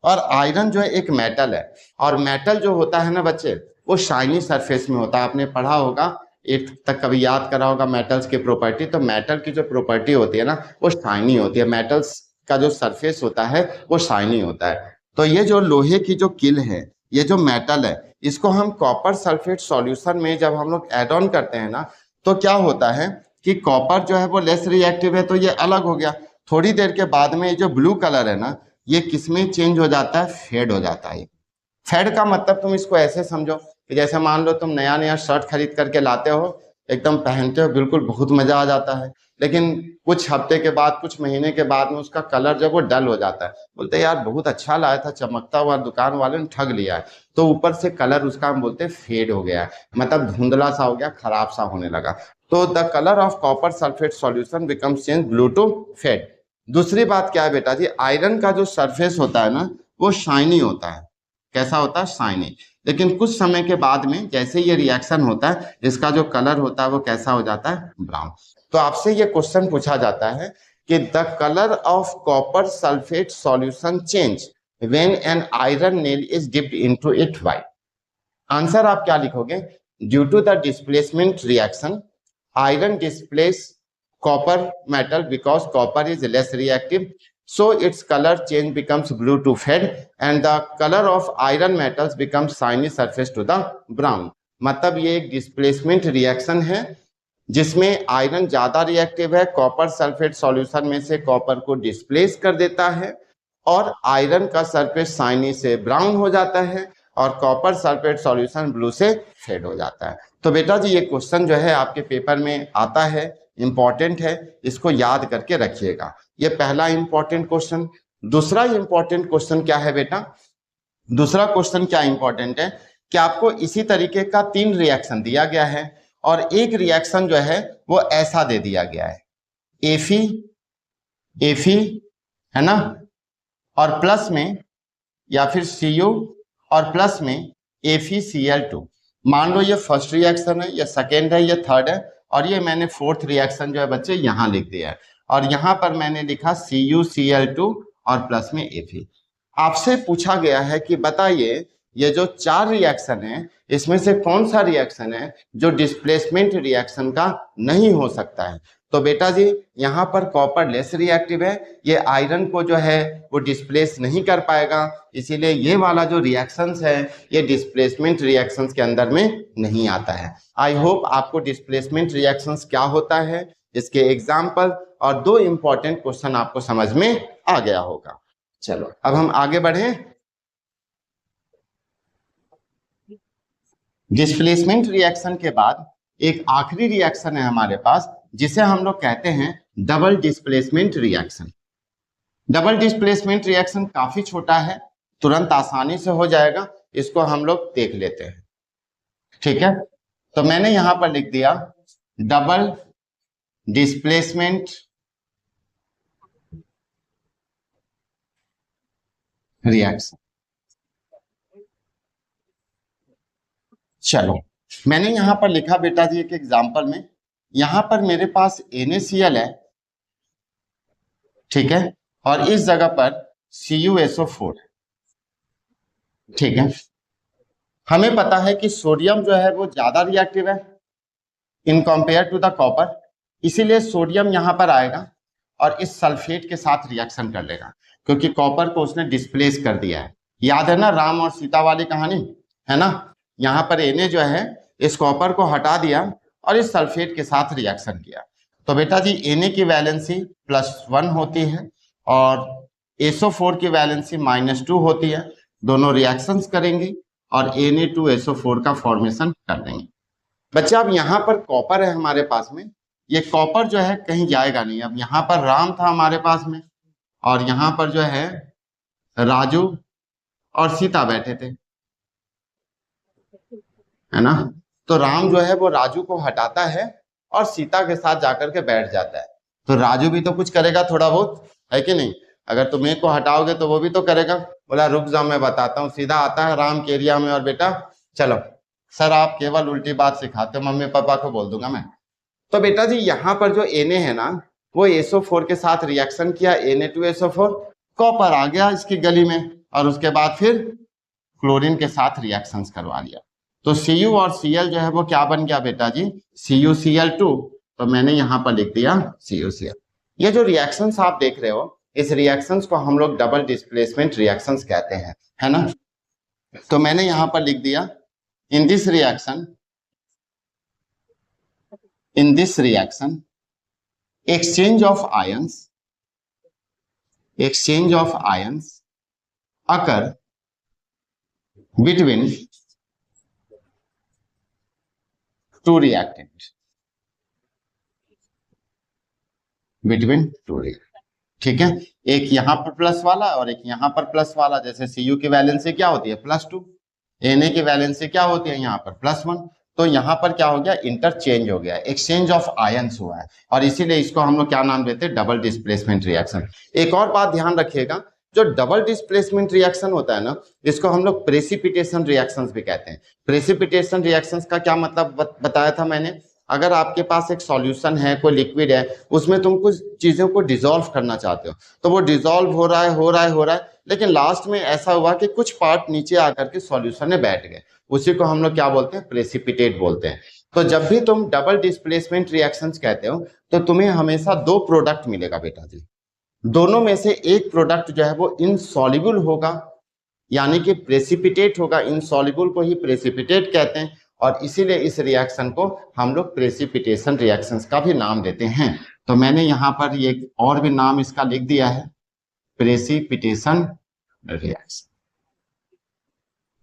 और आयरन जो है एक मेटल है, और मेटल जो होता है ना बच्चे वो शाइनी सरफेस में होता है। आपने पढ़ा होगा, एक तक कभी याद करा होगा मेटल्स की प्रॉपर्टी। तो मेटल की जो प्रॉपर्टी होती है ना वो शाइनी होती है, मेटल्स का जो सरफेस होता है वो शाइनी होता है। तो ये जो लोहे की जो किल है, ये जो मेटल है, इसको हम कॉपर सल्फेट सॉल्यूशन में जब हम लोग ऐड ऑन करते हैं ना तो क्या होता है कि कॉपर जो है वो लेस रिएक्टिव है तो ये अलग हो गया। थोड़ी देर के बाद में ये जो ब्लू कलर है ना, ये किसमें चेंज हो जाता है? फेड हो जाता है। फेड का मतलब तुम इसको ऐसे समझो कि जैसे मान लो तुम नया नया शर्ट खरीद करके लाते हो, एकदम पहनते हो, बिल्कुल बहुत मजा आ जाता है, लेकिन कुछ हफ्ते के बाद, कुछ महीने के बाद में उसका कलर जब वो डल हो जाता है, बोलते हैं यार बहुत अच्छा लाया था, चमकता हुआ, दुकान वाले ने ठग लिया है। तो ऊपर से कलर उसका हम बोलते हैं फेड हो गया है, मतलब धुंधला सा हो गया, खराब सा होने लगा। तो the colour of copper sulphate solution becomes change blue to fade. दूसरी बात क्या है बेटा जी, आयरन का जो सरफेस होता है ना, वो शाइनी होता है। कैसा होता है? शाइनी। लेकिन कुछ समय के बाद में जैसे ये रिएक्शन होता है, इसका जो कलर होता है वो कैसा हो जाता है? ब्राउन। तो आपसे ये क्वेश्चन पूछा जाता है कि the colour of copper sulphate solution change when an iron nail is dipped into it white. Answer आप क्या लिखोगे? Due to the displacement reaction, iron displace copper metal because copper is less reactive, so its color change becomes blue to fade and the color of iron metals becomes shiny surface to the brown। मतलब ये एक displacement reaction है जिसमें iron ज्यादा reactive है, copper sulphate solution में से copper को डिस्प्लेस कर देता है और आयरन का सरफेस शाइनी से ब्राउन हो जाता है और कॉपर सल्फेट सॉल्यूशन ब्लू से फेड हो जाता है। तो बेटा जी ये क्वेश्चन जो है आपके पेपर में आता है, इंपॉर्टेंट है, इसको याद करके रखिएगा। ये पहला इंपॉर्टेंट क्वेश्चन। दूसरा इंपॉर्टेंट क्वेश्चन क्या है बेटा? दूसरा क्वेश्चन क्या इंपॉर्टेंट है कि आपको इसी तरीके का 3 रिएक्शन दिया गया है और एक रिएक्शन जो है वो ऐसा दे दिया गया है, एफी एफी है ना, और प्लस में, या फिर Cu और प्लस में FeCl2। मान लो ये फर्स्ट रिएक्शन है, ये सेकेंड है, ये थर्ड है, और ये मैंने फोर्थ रिएक्शन जो है बच्चे यहाँ लिख दिया है, और यहाँ पर मैंने लिखा CuCl2 और प्लस में Fe। आपसे पूछा गया है कि बताइए ये जो 4 रिएक्शन है इसमें से कौन सा रिएक्शन है जो डिस्प्लेसमेंट रिएक्शन का नहीं हो सकता है। तो बेटा जी यहाँ पर कॉपर लेस रिएक्टिव है, ये आयरन को जो है वो डिस्प्लेस नहीं कर पाएगा, इसीलिए ये वाला जो रिएक्शंस है ये डिस्प्लेसमेंट रिएक्शंस के अंदर में नहीं आता है। आई होप आपको डिस्प्लेसमेंट रिएक्शंस क्या होता है, इसके एग्जाम्पल और 2 इंपॉर्टेंट क्वेश्चन आपको समझ में आ गया होगा। चलो अब हम आगे बढ़े। डिस्प्लेसमेंट रिएक्शन के बाद एक आखिरी रिएक्शन है हमारे पास जिसे हम लोग कहते हैं double displacement reaction. Double displacement reaction काफी छोटा है, तुरंत आसानी से हो जाएगा, इसको हम लोग देख लेते हैं। ठीक है, तो मैंने यहां पर लिख दिया डबल डिस्प्लेसमेंट रिएक्शन। चलो मैंने यहां पर लिखा बेटा जी एक एग्जांपल में, यहां पर मेरे पास NaCl है, ठीक है, और इस जगह पर CuSO4 है। ठीक है, हमें पता है कि सोडियम जो है वो ज्यादा रिएक्टिव है in compare to the copper, इसीलिए सोडियम यहां पर आएगा और इस सल्फेट के साथ रिएक्शन कर लेगा क्योंकि कॉपर को उसने डिस्प्लेस कर दिया है। याद है ना राम और सीता वाली कहानी, है ना? यहाँ पर Na जो है इस कॉपर को हटा दिया और इस सल्फेट के साथ रिएक्शन किया। तो बेटा जी Na की वैलेंसी +1 होती है और SO4 की वैलेंसी -2 होती है, दोनों रिएक्शंस करेंगे और Na2SO4 का फॉर्मेशन कर देंगे। बच्चे अब यहाँ पर कॉपर है हमारे पास में, ये कॉपर जो है कहीं जाएगा नहीं। अब यहाँ पर राम था हमारे पास में और यहाँ पर जो है राजू और सीता बैठे थे, है ना? तो राम जो है वो राजू को हटाता है और सीता के साथ जाकर के बैठ जाता है। तो राजू भी तो कुछ करेगा थोड़ा बहुत, है कि नहीं? अगर तुम एक को हटाओगे तो वो भी तो करेगा। बोला रुक जाओ मैं बताता हूँ, सीधा आता है राम के एरिया में और बेटा चलो सर आप केवल उल्टी बात सिखाते हो, मम्मी पापा को बोल दूंगा मैं। तो बेटा जी यहाँ पर जो Na है ना वो SO4 के साथ रिएक्शन किया, Na2SO4, कॉपर आ गया इसकी गली में और उसके बाद फिर क्लोरीन के साथ रिएक्शंस करवा लिया। तो Cu और Cl जो है वो क्या बन गया बेटा जी? CuCl2। तो मैंने यहां पर लिख दिया CuCl। ये जो रिएक्शंस आप देख रहे हो इस रिएक्शंस को हम लोग डबल डिस्प्लेसमेंट रिएक्शंस कहते हैं, है ना? तो मैंने यहां पर लिख दिया in this reaction exchange of ions occur between two reactant, between two reactant, ठीक है। एक यहां पर प्लस वाला और एक यहां पर प्लस वाला, जैसे Cu की वैलेंसी क्या होती है +2, Na की वैलेंसी क्या होती है यहाँ पर +1, तो यहाँ पर क्या हो गया, इंटरचेंज हो गया, एक्सचेंज ऑफ आयंस हुआ है, और इसीलिए इसको हम लोग क्या नाम देते हैं, डबल डिस्प्लेसमेंट रिएक्शन। एक और बात ध्यान रखिएगा, जो डबल डिस्प्लेसमेंट रिएक्शन होता है ना, इसको हम लोग प्रेसिपिटेशन रिएक्शंस भी कहते हैं। प्रेसिपिटेशन रिएक्शंस का क्या मतलब बताया था मैंने, अगर आपके पास एक सॉल्यूशन है, कोई लिक्विड है, उसमें तुम कुछ चीजों को डिसॉल्व करना चाहते हो, तो वो डिसॉल्व हो रहा है, लेकिन लास्ट में ऐसा हुआ कि कुछ पार्ट नीचे आकर के सॉल्यूशन में बैठ गए, उसी को हम लोग क्या बोलते हैं, प्रेसिपिटेट बोलते हैं। तो जब भी तुम डबल डिस्प्लेसमेंट रिएक्शंस कहते हो, तो तुम्हें हमेशा दो प्रोडक्ट मिलेगा बेटा जी, दोनों में से एक प्रोडक्ट जो है वो इनसॉल्युबल होगा, यानी कि प्रेसिपिटेट होगा, इनसॉल्युबल को ही प्रेसिपिटेट कहते हैं, और इसीलिए इस रिएक्शन को हम लोग प्रेसिपिटेशन रिएक्शंस का भी नाम देते हैं। तो मैंने यहाँ पर ये और भी नाम इसका लिख दिया है, प्रेसिपिटेशन रिएक्शन,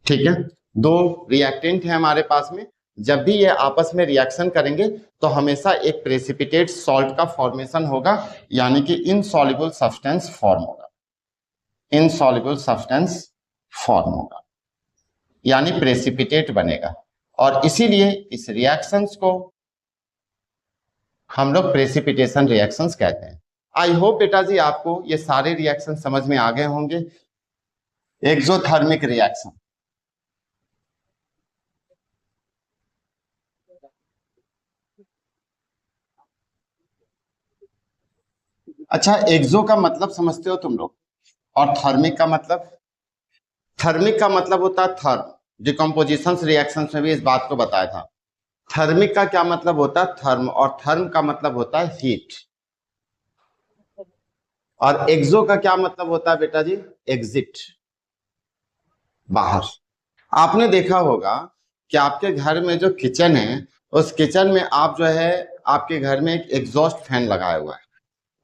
ठीक है। दो रिएक्टेंट है हमारे पास में, जब भी ये आपस में रिएक्शन करेंगे तो हमेशा एक प्रेसिपिटेट सॉल्ट का फॉर्मेशन होगा, यानी कि इनसॉल्युबल सब्सटेंस फॉर्म होगा, इनसॉल्युबल सब्सटेंस फॉर्म होगा, यानी प्रेसिपिटेट बनेगा, और इसीलिए इस रिएक्शंस को हम लोग प्रेसिपिटेशन रिएक्शंस कहते हैं। आई होप बेटा जी आपको ये सारे रिएक्शन समझ में आ गए होंगे। एक्सोथर्मिक रिएक्शन, अच्छा एक्सो का मतलब समझते हो तुम लोग, और थर्मिक का मतलब, थर्मिक का मतलब होता है थर्म, डिकम्पोजिशन रिएक्शंस में भी इस बात को बताया था। थर्मिक का क्या मतलब होता है, थर्म, और थर्म का मतलब होता है हीट, और एक्सो का क्या मतलब होता है बेटा जी, एग्जिट, बाहर। आपने देखा होगा कि आपके घर में जो किचन है, उस किचन में आप जो है, आपके घर में एक एग्जॉस्ट फैन लगाया हुआ है,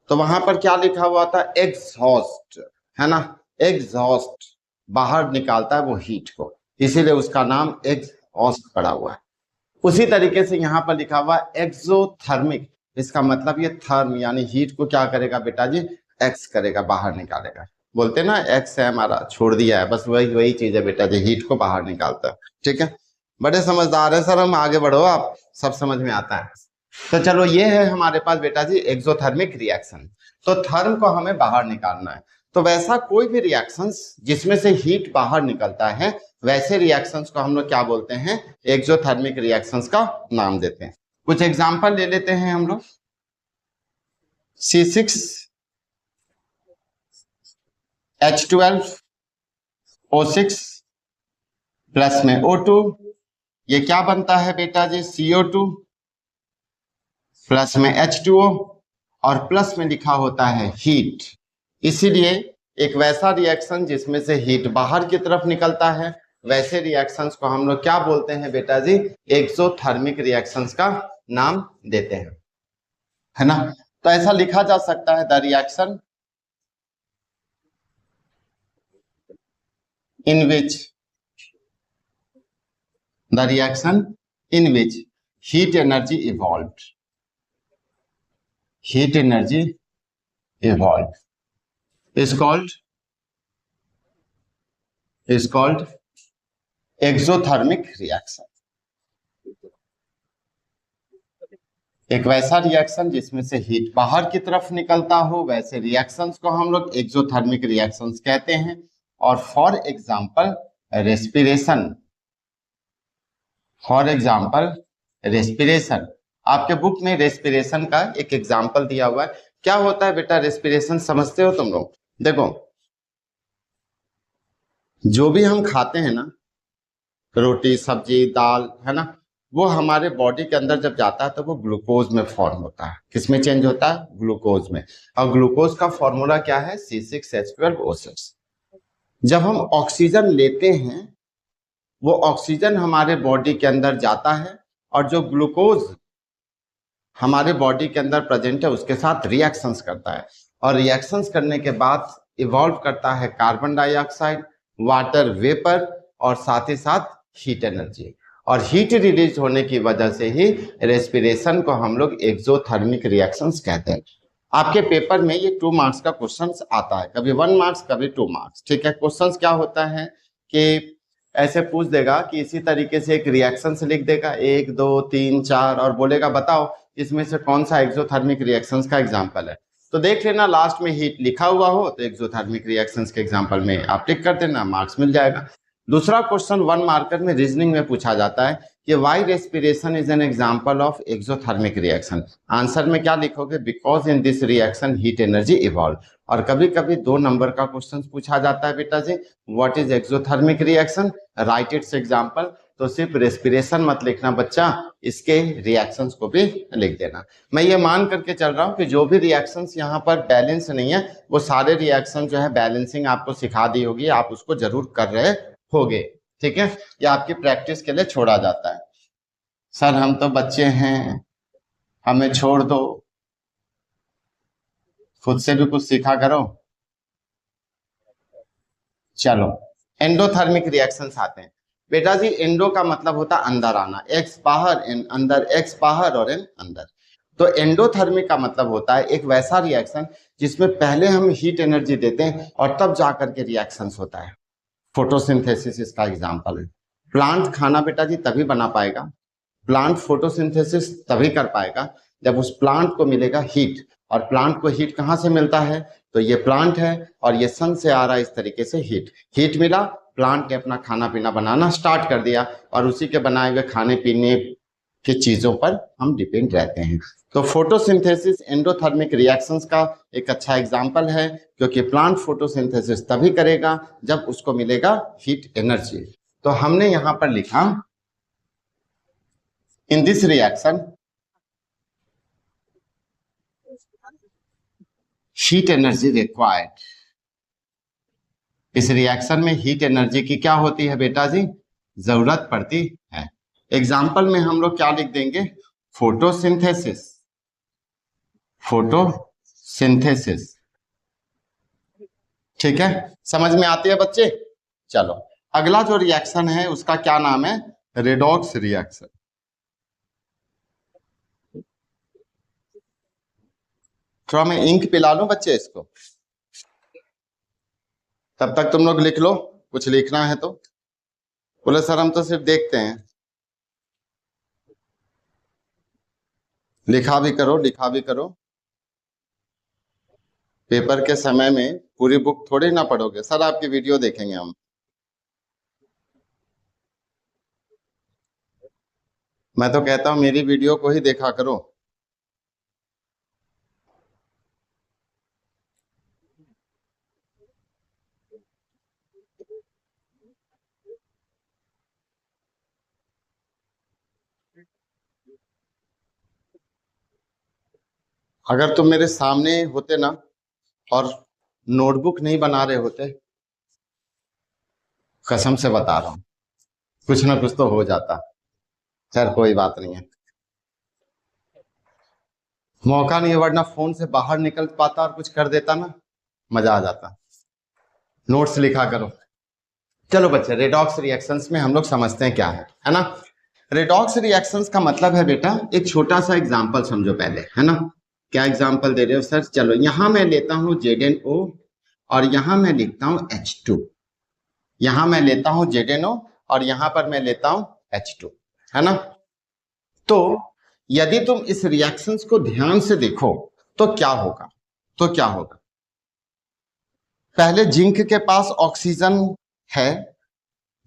तो वहां पर क्या लिखा हुआ था, एग्जॉस्ट, है ना, एग्जॉस्ट बाहर निकालता है वो हीट को, इसीलिए उसका नाम एग्जॉस्ट पड़ा हुआ है। उसी तरीके से यहाँ पर लिखा हुआ एक्सोथर्मिक, इसका मतलब ये थर्म यानी हीट को क्या करेगा बेटा जी, एक्स करेगा, बाहर निकालेगा। बोलते ना एक्स है हमारा, छोड़ दिया है, बस वही चीज है बेटा जी, हीट को बाहर निकालता है, ठीक है। बड़े समझदार है सर हम, आगे बढ़ो आप, सब समझ में आता है। तो चलो ये है हमारे पास बेटा जी एक्सोथर्मिक रिएक्शन, तो थर्म को हमें बाहर निकालना है। तो वैसा कोई भी रिएक्शंस जिसमें से हीट बाहर निकलता है, वैसे रिएक्शंस को हम लोग क्या बोलते हैं, एक्सोथर्मिक रिएक्शंस का नाम देते हैं। कुछ एग्जांपल ले लेते हैं हम लोग। C6H12O6 प्लस में O2, ये क्या बनता है बेटा जी, CO2 प्लस में H2O, और प्लस में लिखा होता है हीट। इसीलिए एक वैसा रिएक्शन जिसमें से हीट बाहर की तरफ निकलता है, वैसे रिएक्शंस को हम लोग क्या बोलते हैं बेटा जी, एक्सोथर्मिक रिएक्शंस का नाम देते हैं, है ना। तो ऐसा लिखा जा सकता है, the reaction in which heat energy evolved is called exothermic reaction। एक वैसा रिएक्शन जिसमें से हीट बाहर की तरफ निकलता हो, वैसे रिएक्शंस को हम लोग एक्सोथर्मिक रिएक्शंस कहते हैं। और फॉर एग्जांपल रेस्पिरेशन, आपके बुक में रेस्पिरेशन का एक एग्जांपल दिया हुआ है। क्या होता है बेटा रेस्पिरेशन, समझते हो तुम लोग? देखो जो भी हम खाते हैं ना, रोटी सब्जी दाल, है ना, वो हमारे बॉडी के अंदर जब जाता है तो वो ग्लूकोज में फॉर्म होता है। किसमें चेंज होता है? ग्लूकोज में। और ग्लूकोज का फॉर्मूला क्या है? C6H12O6। जब हम ऑक्सीजन लेते हैं, वो ऑक्सीजन हमारे बॉडी के अंदर जाता है, और जो ग्लूकोज हमारे बॉडी के अंदर प्रेजेंट है उसके साथ रिएक्शंस करता है, और रिएक्शंस करने के बाद इवॉल्व करता है कार्बन डाइऑक्साइड, वाटर वेपर और साथ ही साथ हीट एनर्जी। और हीट रिलीज होने की वजह से ही रेस्पिरेशन को हम लोग एक्सोथर्मिक रिएक्शंस कहते हैं। आपके पेपर में ये 2 मार्क्स का क्वेश्चन आता है, कभी 1 मार्क्स कभी 2 मार्क्स। ठीक है, क्वेश्चन क्या होता है कि ऐसे पूछ देगा कि इसी तरीके से एक रिएक्शन से लिख देगा 1 2 3 4 और बोलेगा बताओ इसमें से कौन सा एक्सोथर्मिक रिएक्शंस का एग्जांपल है। तो देख लेना लास्ट में हीट लिखा हुआ हो तो एक्सोथर्मिक रिएक्शंस के एग्जांपल में आप टिक कर देना, मार्क्स मिल जाएगा। दूसरा क्वेश्चन 1 मार्कर में रीजनिंग में पूछा जाता है कि why respiration is an example of exothermic reaction. Answer में क्या लिखोगे? Because in this reaction heat energy evolve. और कभी कभी 2 नंबर का क्वेश्चन पूछा जाता है बेटा जी, what is exothermic reaction, right its example. तो सिर्फ रेस्पिरेशन मत लिखना बच्चा, इसके रिएक्शंस को भी लिख देना। मैं ये मान करके चल रहा हूँ कि जो भी रिएक्शंस यहाँ पर बैलेंस नहीं है वो सारे रिएक्शन जो है बैलेंसिंग आपको सिखा दी होगी, आप उसको जरूर कर रहे होगे। ठीक है, ये आपकी प्रैक्टिस के लिए छोड़ा जाता है। सर हम तो बच्चे हैं, हमें छोड़ दो, खुद से भी कुछ सीखा करो। चलो एंडोथर्मिक रिएक्शंस आते हैं बेटा जी। एंडो का मतलब होता है अंदर आना, एक्स बाहर, एन अंदर, एक्स बाहर और एन अंदर। तो एंडोथर्मिक का मतलब होता है एक वैसा रिएक्शन जिसमें पहले हम हीट एनर्जी देते हैं और तब जाकर के रिएक्शंस होता है। फोटोसिंथेसिस इसका एग्जांपल है। प्लांट खाना बेटा जी तभी बना पाएगा, प्लांट फोटोसिंथेसिस तभी कर पाएगा जब उस प्लांट को मिलेगा हीट। और प्लांट को हीट कहाँ से मिलता है? तो ये प्लांट है और ये सन से आ रहा है इस तरीके से हीट मिला, प्लांट ने अपना खाना पीना बनाना स्टार्ट कर दिया और उसी के बनाए हुए खाने पीने की चीजों पर हम डिपेंड रहते हैं। तो फोटोसिंथेसिस एंडोथर्मिक रिएक्शंस का एक अच्छा एग्जांपल है, क्योंकि प्लांट फोटोसिंथेसिस तभी करेगा जब उसको मिलेगा हीट एनर्जी। तो हमने यहां पर लिखा in this reaction heat energy required. इस रिएक्शन में हीट एनर्जी की क्या होती है बेटा जी? जरूरत पड़ती है। एग्जाम्पल में हम लोग क्या लिख देंगे? Photosynthesis, photosynthesis. ठीक है, समझ में आती है बच्चे? चलो अगला जो रिएक्शन है उसका क्या नाम है? Redox reaction. थोड़ा मैं इंक पिला लूं बच्चे इसको, तब तक तुम लोग लिख लो, कुछ लिखना है तो। बोले सर हम तो सिर्फ देखते हैं। लिखा भी करो, लिखा भी करो। पेपर के समय में पूरी बुक थोड़ी ना पढ़ोगे सर, आपकी वीडियो देखेंगे हम। मैं तो कहता हूं मेरी वीडियो को ही देखा करो। अगर तुम मेरे सामने होते ना और नोटबुक नहीं बना रहे होते, कसम से बता रहा हूं कुछ ना कुछ तो हो जाता। खैर कोई बात नहीं है, मौका नहीं है, वरना फोन से बाहर निकल पाता और कुछ कर देता ना, मजा आ जाता। नोट्स लिखा करो। चलो बच्चे रेडॉक्स रिएक्शंस में हम लोग समझते हैं क्या है ना। रेडॉक्स रिएक्शंस का मतलब है बेटा, एक छोटा सा एग्जांपल समझो पहले, है ना। क्या एग्जांपल दे रहे हो सर? चलो यहां मैं लेता हूं ZnO और यहां मैं लिखता हूं H2। यहां मैं लेता हूं ZnO और यहां पर मैं लेता हूं H2, है ना। तो यदि तुम इस रिएक्शंस को ध्यान से देखो तो क्या होगा? तो क्या होगा? पहले जिंक के पास ऑक्सीजन है,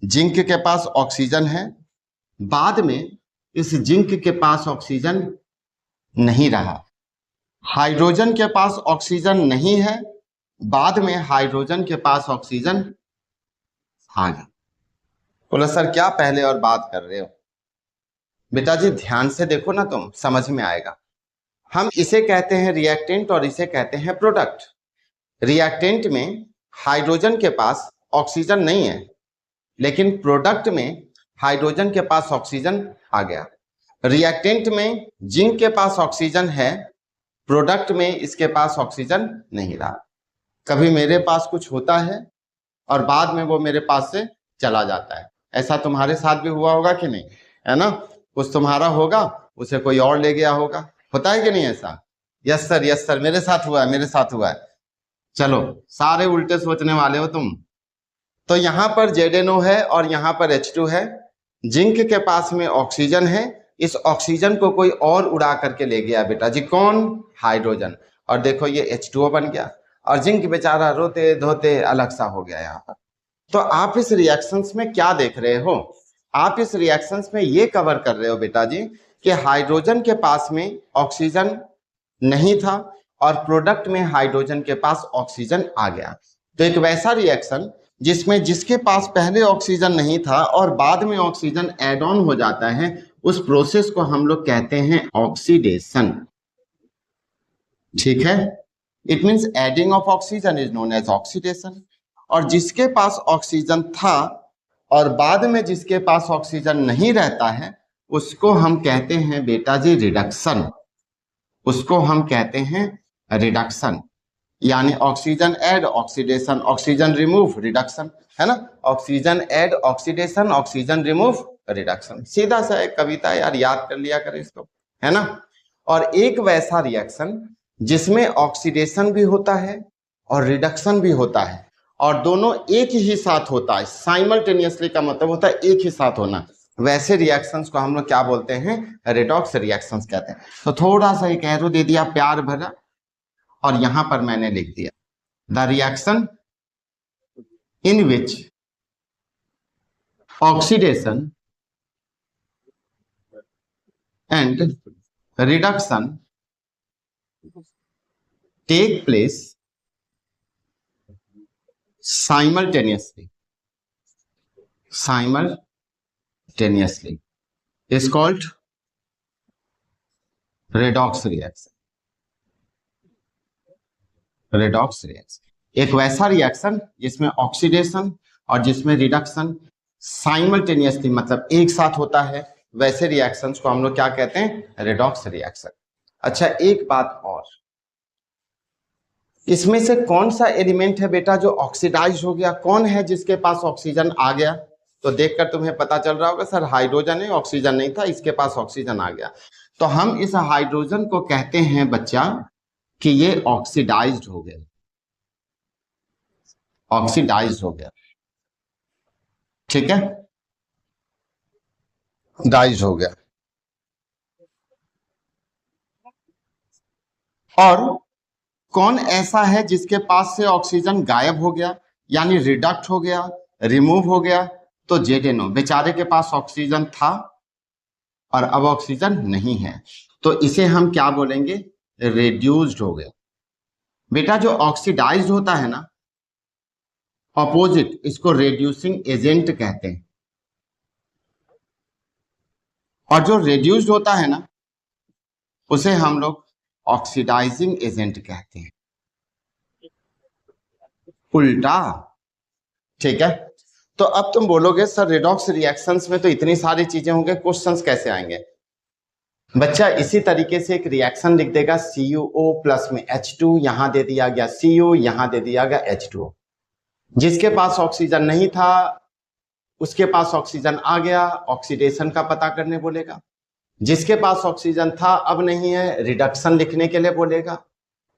जिंक के पास ऑक्सीजन है, बाद में इस जिंक के पास ऑक्सीजन नहीं रहा, हाइड्रोजन के पास ऑक्सीजन नहीं है, बाद में हाइड्रोजन के पास ऑक्सीजन आ गया। बोला सर क्या पहले और बात कर रहे हो? बेटा जी ध्यान से देखो ना, तुम समझ में आएगा। हम इसे कहते हैं रिएक्टेंट और इसे कहते हैं प्रोडक्ट। रिएक्टेंट में हाइड्रोजन के पास ऑक्सीजन नहीं है, लेकिन प्रोडक्ट में हाइड्रोजन के पास ऑक्सीजन आ गया। रिएक्टेंट में जिंक के पास ऑक्सीजन है, प्रोडक्ट में इसके पास ऑक्सीजन नहीं रहा। कभी मेरे पास कुछ होता है और बाद में वो मेरे पास से चला जाता है। ऐसा तुम्हारे साथ भी हुआ होगा कि नहीं, है ना? कुछ तुम्हारा होगा, उसे कोई और ले गया होगा, होता है कि नहीं ऐसा? यस सर, यस सर, मेरे साथ हुआ है, मेरे साथ हुआ है। चलो, सारे उल्टे सोचने वाले हो तुम। तो यहां पर ZnO है और यहां पर H2 है। जिंक के पास में ऑक्सीजन है, इस ऑक्सीजन को कोई और उड़ा करके ले गया बेटा जी, कौन? हाइड्रोजन। और देखो ये H2O बन गया और जिंक बेचारा रोते धोते अलग सा हो गया यहाँ पर। तो आप इस रिएक्शंस में क्या देख रहे हो? आप इस रिएक्शंस में ये कवर कर रहे हो बेटा जी कि हाइड्रोजन के पास में ऑक्सीजन नहीं था और प्रोडक्ट में हाइड्रोजन के पास ऑक्सीजन आ गया। तो एक वैसा रिएक्शन जिसमें जिसके पास पहले ऑक्सीजन नहीं था और बाद में ऑक्सीजन एड ऑन हो जाता है, उस प्रोसेस को हम लोग कहते हैं ऑक्सीडेशन। ठीक है, it means adding of oxygen is known as oxidation. और जिसके पास ऑक्सीजन था और बाद में जिसके पास ऑक्सीजन नहीं रहता है, उसको हम कहते हैं बेटा जी रिडक्शन। उसको हम कहते हैं रिडक्शन, यानी oxygen add oxidation, oxygen remove reduction, है ना? Oxygen add oxidation, oxygen remove reduction. सीधा सा एक कविता यार, याद कर लिया करें इसको, है ना? और एक वैसा रिएक्शन जिसमें ऑक्सीडेशन भी होता है और रिडक्शन भी होता है और दोनों एक ही साथ होता है, साइमल्टेनियसली का मतलब होता है एक ही साथ होना, वैसे रिएक्शंस को हम लोग क्या बोलते हैं? रेडॉक्स रिएक्शंस कहते हैं। तो थोड़ा सा एक एरो दे दिया प्यार भरा और यहां पर मैंने लिख दिया the reaction in which oxidation and reduction take place simultaneously is called redox reaction। redox reaction एक वैसा रिएक्शन जिसमें ऑक्सीडेशन और जिसमें रिडक्शन साइमल्टेनियसली मतलब एक साथ होता है, वैसे रिएक्शंस को हम लोग क्या कहते हैं? Redox reaction. अच्छा, एक बात और, इसमें से कौन सा एलिमेंट है बेटा जो ऑक्सीडाइज हो गया? कौन है जिसके पास ऑक्सीजन आ गया? तो देखकर तुम्हें पता चल रहा होगा सर हाइड्रोजन है, ऑक्सीजन नहीं था, इसके पास ऑक्सीजन आ गया। तो हम इस हाइड्रोजन को कहते हैं बच्चा कि ये ऑक्सीडाइज्ड हो गया, ऑक्सीडाइज्ड हो गया। ठीक है, डाइज्ड हो गया। और कौन ऐसा है जिसके पास से ऑक्सीजन गायब हो गया, यानी रिडक्ट हो गया, रिमूव हो गया? तो ZnO, बेचारे के पास ऑक्सीजन था और अब ऑक्सीजन नहीं है, तो इसे हम क्या बोलेंगे? रेड्यूस्ड हो गया। बेटा जो ऑक्सीडाइज्ड होता है ना, ऑपोजिट, इसको रेड्यूसिंग एजेंट कहते हैं। और जो रेड्यूस्ड होता है ना, उसे हम लोग ऑक्सीडाइजिंग एजेंट कहते हैं। उल्टा। ठीक है, तो अब तुम बोलोगे सर रेडॉक्स रिएक्शंस में तो इतनी सारी चीजें होंगे, क्वेश्चंस कैसे आएंगे? बच्चा इसी तरीके से एक रिएक्शन लिख देगा, CuO प्लस में H2, यहां दे दिया गया Cu, यहां दे दिया गया H2O। जिसके पास ऑक्सीजन नहीं था उसके पास ऑक्सीजन आ गया, ऑक्सीडेशन का पता करने बोलेगा। जिसके पास ऑक्सीजन था अब नहीं है, रिडक्शन लिखने के लिए बोलेगा।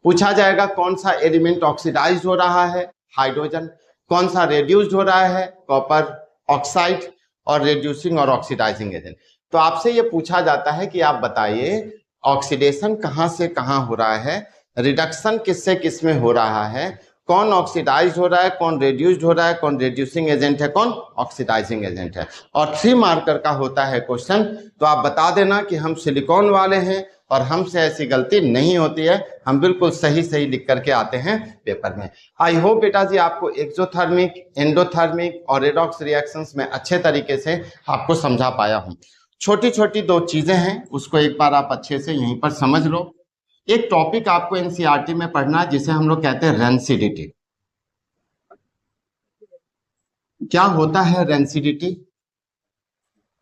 पूछा जाएगा कौन सा एलिमेंट ऑक्सीडाइज हो रहा है? हाइड्रोजन। कौन सा रेड्यूस्ड हो रहा है? Copper oxide. और रेड्यूसिंग और ऑक्सीडाइजिंग एजेंट। तो आपसे ये पूछा जाता है कि आप बताइए ऑक्सीडेशन कहां से कहां हो रहा है, रिडक्शन किससे किस में हो रहा है, कौन ऑक्सीडाइज हो रहा है, कौन रेड्यूस्ड हो रहा है, कौन रेड्यूसिंग एजेंट है, कौन ऑक्सीडाइजिंग एजेंट है। और 3 मार्कर का होता है क्वेश्चन। तो आप बता देना कि हम सिलिकॉन वाले हैं और हमसे ऐसी गलती नहीं होती है, हम बिल्कुल सही सही लिख करके आते हैं पेपर में। आई होप बेटा जी आपको एक्सोथर्मिक, एंडोथर्मिक और रेडॉक्स रिएक्शंस में अच्छे तरीके से आपको समझा पाया हूं। छोटी छोटी 2 चीजें हैं, उसको एक बार आप अच्छे से यहीं पर समझ लो। एक टॉपिक आपको एनसीईआरटी में पढ़ना है जिसे हम लोग कहते हैं रेंसिडिटी। क्या होता है रेंसिडिटी?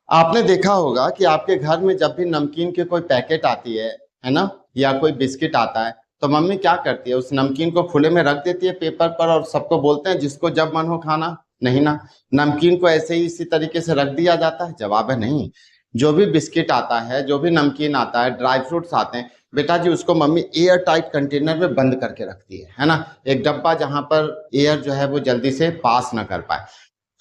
आपने देखा होगा कि आपके घर में जब भी नमकीन के कोई पैकेट आती है ना, या कोई बिस्किट आता है, तो मम्मी क्या करती है, उस नमकीन को खुले में रख देती है पेपर पर और सबको बोलते हैं जिसको जब मन हो खाना। नहीं ना, नमकीन को ऐसे ही इसी तरीके से रख दिया जाता है? जवाब है नहीं। जो भी बिस्किट आता है, जो भी नमकीन आता है, ड्राई फ्रूट्स आते हैं, बेटा जी उसको मम्मी एयर टाइट कंटेनर में बंद करके रखती है ना, एक डब्बा जहां पर एयर जो है वो जल्दी से पास ना कर पाए,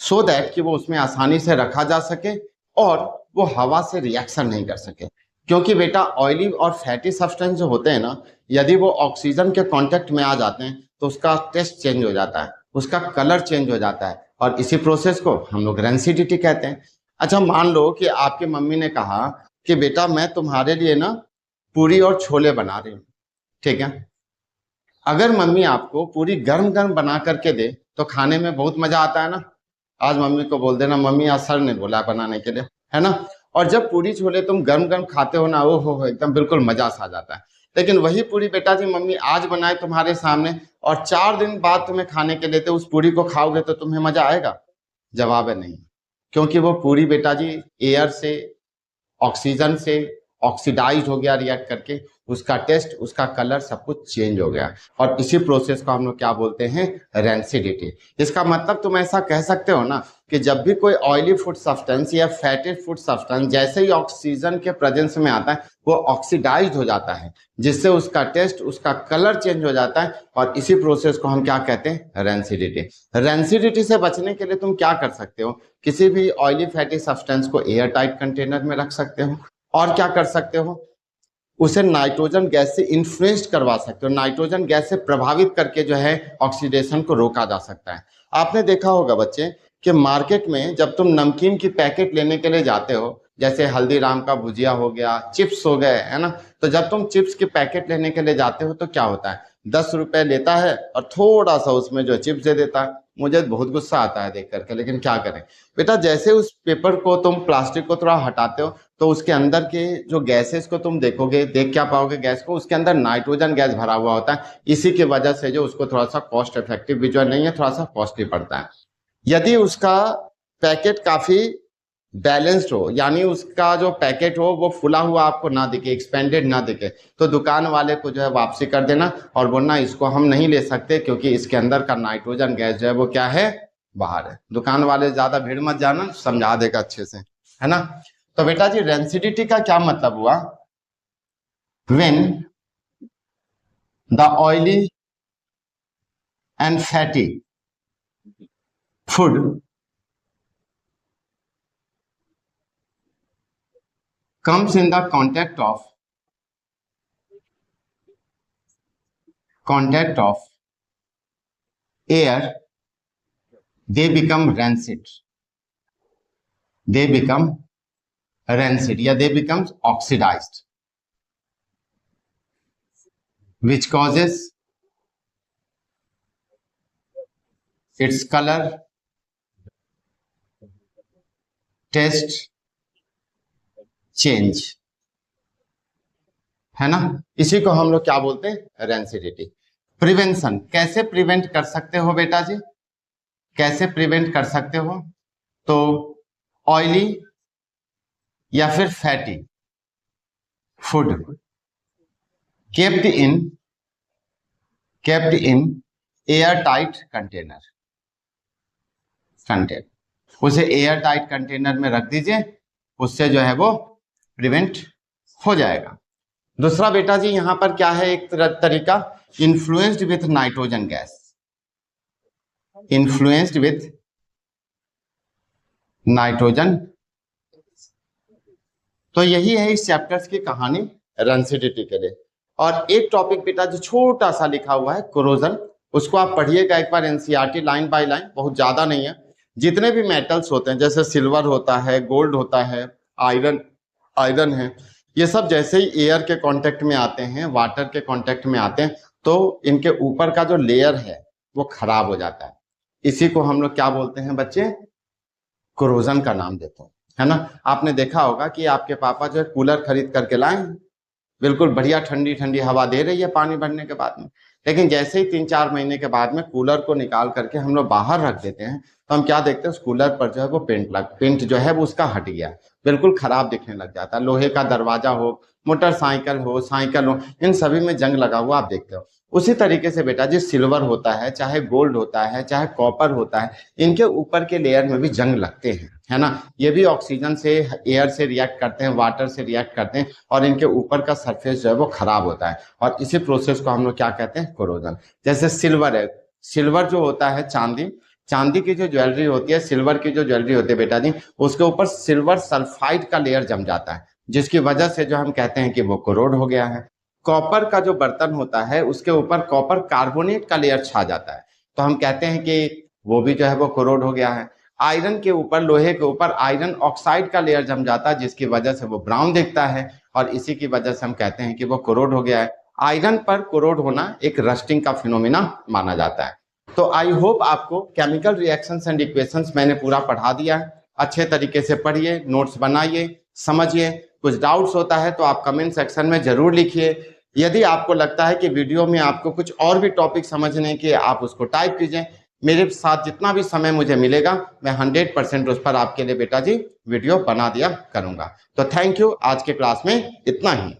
सो दैट कि वो उसमें आसानी से रखा जा सके और वो हवा से रिएक्शन नहीं कर सके। क्योंकि बेटा ऑयली और फैटी सब्सटेंस जो होते हैं ना, यदि वो ऑक्सीजन के कांटेक्ट में आ जाते हैं तो उसका टेस्ट चेंज हो जाता है, उसका कलर चेंज हो जाता है, और इसी प्रोसेस को हम लोग रेंसिडिटी कहते हैं। अच्छा, मान लो कि आपकी मम्मी ने कहा कि बेटा मैं तुम्हारे लिए ना पूरी और छोले बना रही हूँ, ठीक है। अगर मम्मी आपको पूरी गर्म गर्म बना करके दे तो खाने में बहुत मजा आता है ना। आज मम्मी को बोल देना मम्मी आज सर ने बोला बनाने के लिए, है ना। और जब पूरी छोले तुम गर्म गर्म खाते हो ना, ओ हो एकदम बिल्कुल मजा सा जाता है। लेकिन वही पूरी बेटा जी मम्मी आज बनाए तुम्हारे सामने और 4 दिन बाद तुम्हें खाने के लिए तो उस पूरी को खाओगे तो तुम्हें मजा आएगा? जवाब है नहीं। क्योंकि वो पूरी बेटा जी एयर से, ऑक्सीजन से ऑक्सीडाइज हो गया रिएक्ट करके, उसका टेस्ट, उसका कलर सब कुछ चेंज हो गया। और इसी प्रोसेस को हम लोग क्या बोलते हैं? रेंसिडिटी। इसका मतलब तुम ऐसा कह सकते हो ना कि जब भी कोई ऑयली फूड सब्सटेंस या फैटी फूड सब्सटेंस जैसे ही ऑक्सीजन के प्रेजेंस में आता है वो ऑक्सीडाइज हो जाता है, जिससे उसका टेस्ट, उसका कलर चेंज हो जाता है, और इसी प्रोसेस को हम क्या कहते हैं? रेंसिडिटी। रेंसिडिटी से बचने के लिए तुम क्या कर सकते हो? किसी भी ऑयली फैटी सब्सटेंस को एयर टाइट कंटेनर में रख सकते हो, और क्या कर सकते हो? उसे नाइट्रोजन गैस से इन्फ्लुएंस करवा सकते हो, नाइट्रोजन गैस से प्रभावित करके जो है ऑक्सीडेशन को रोका जा सकता है। आपने देखा होगा बच्चे कि मार्केट में जब तुम नमकीन की पैकेट लेने के लिए जाते हो, जैसे हल्दीराम का भुजिया हो गया, चिप्स हो गए, है ना, तो जब तुम चिप्स की पैकेट लेने के लिए जाते हो तो क्या होता है? 10 रुपए लेता है और थोड़ा सा उसमें जो चिप्स दे देता है। मुझे बहुत गुस्सा आता है देख करके, लेकिन क्या करें बेटा, जैसे उस पेपर को तुम, प्लास्टिक को थोड़ा हटाते हो तो उसके अंदर के जो गैसेस को तुम देखोगे, देख क्या पाओगे? गैस को, उसके अंदर नाइट्रोजन गैस भरा हुआ होता है। इसी की वजह से जो उसको थोड़ा सा कॉस्ट इफेक्टिव भी जो नहीं है, थोड़ा सा कॉस्टली पड़ता है। यदि उसका पैकेट काफी बैलेंस्ड हो, यानी उसका जो पैकेट हो वो फुला हुआ आपको ना दिखे, एक्सपेंडेड ना दिखे, तो दुकान वाले को जो है वापसी कर देना और बोलना इसको हम नहीं ले सकते क्योंकि इसके अंदर का नाइट्रोजन गैस जो है वो क्या है? बाहर है। दुकान वाले ज्यादा भीड़ मत जाना, समझा देगा अच्छे से, है ना। तो बेटा जी रेंसिडिटी का क्या मतलब हुआ? When the oily and fatty food comes in the contact of air, they become rancid, या they becomes oxidized, which causes its color, taste change, है ना। इसी को हम लोग क्या बोलते हैं? रेंसिडिटी। प्रिवेंशन, कैसे प्रिवेंट कर सकते हो बेटा जी? कैसे प्रिवेंट कर सकते हो? तो ऑयली या फिर fatty food kept in air tight container, उसे एयर टाइट कंटेनर में रख दीजिए, उससे जो है वो प्रिवेंट हो जाएगा। दूसरा बेटा जी यहां पर क्या है एक तरीका? Influenced with nitrogen gas, influenced with nitrogen. तो यही है इस चैप्टर्स की कहानी रेंसिडिटी के लिए। और एक टॉपिक बेटा जो छोटा सा लिखा हुआ है कोरोजन, उसको आप पढ़िएगा एक बार एनसीईआरटी लाइन बाय लाइन, बहुत ज्यादा नहीं है। जितने भी मेटल्स होते हैं जैसे सिल्वर होता है, गोल्ड होता है, आयरन है, ये सब जैसे ही एयर के कांटेक्ट में आते हैं, वाटर के कांटेक्ट में आते हैं, तो इनके ऊपर का जो लेयर है वो खराब हो जाता है। इसी को हम लोग क्या बोलते हैं बच्चे? कोरोजन का नाम देते हैं, है ना। आपने देखा होगा कि आपके पापा जो है कूलर खरीद करके लाए, बिल्कुल बढ़िया ठंडी ठंडी हवा दे रही है पानी भरने के बाद में, लेकिन जैसे ही 3-4 महीने के बाद में कूलर को निकाल करके हम लोग बाहर रख देते हैं तो हम क्या देखते हैं? उस कूलर पर जो है वो पेंट जो है वो उसका हट गया। बिल्कुल खराब दिखने लग जाता है। लोहे का दरवाजा हो, मोटरसाइकिल हो, साइकिल हो, इन सभी में जंग लगा हुआ आप देखते हो। उसी तरीके से बेटा जी सिल्वर होता है, चाहे गोल्ड होता है, चाहे कॉपर होता है, इनके ऊपर के लेयर में भी जंग लगते हैं, है ना। ये भी ऑक्सीजन से, एयर से रिएक्ट करते हैं, वाटर से रिएक्ट करते हैं, और इनके ऊपर का सरफेस जो है वो खराब होता है, और इसी प्रोसेस को हम लोग क्या कहते हैं, कोरोजन। जैसे सिल्वर है, सिल्वर जो होता है चांदी, चांदी की जो ज्वेलरी होती है, सिल्वर की जो ज्वेलरी होती है बेटा जी, उसके ऊपर सिल्वर सल्फाइड का लेयर जम जाता है, जिसकी वजह से जो हम कहते हैं कि वो कोरोड हो गया है। कॉपर का जो बर्तन होता है उसके ऊपर कॉपर कार्बोनेट का लेयर छा जाता है, तो हम कहते हैं कि वो भी जो है वो कोरोड हो गया है। आयरन के ऊपर, लोहे के ऊपर आयरन ऑक्साइड का लेयर जम जाता है, जिसकी वजह से वो ब्राउन दिखता है, और इसी की वजह से हम कहते हैं कि वो कोरोड हो गया है। आयरन पर कोरोड होना एक रस्टिंग का फिनोमिना माना जाता है। तो आई होप आपको केमिकल रिएक्शंस एंड इक्वेशंस मैंने पूरा पढ़ा दिया है। अच्छे तरीके से पढ़िए, नोट्स बनाइए, समझिए। कुछ डाउट्स होता है तो आप कमेंट सेक्शन में जरूर लिखिए। यदि आपको लगता है कि वीडियो में आपको कुछ और भी टॉपिक समझने के, आप उसको टाइप कीजिए। मेरे साथ जितना भी समय मुझे मिलेगा मैं 100% उस पर आपके लिए बेटा जी वीडियो बना दिया करूंगा। तो थैंक यू, आज के क्लास में इतना ही।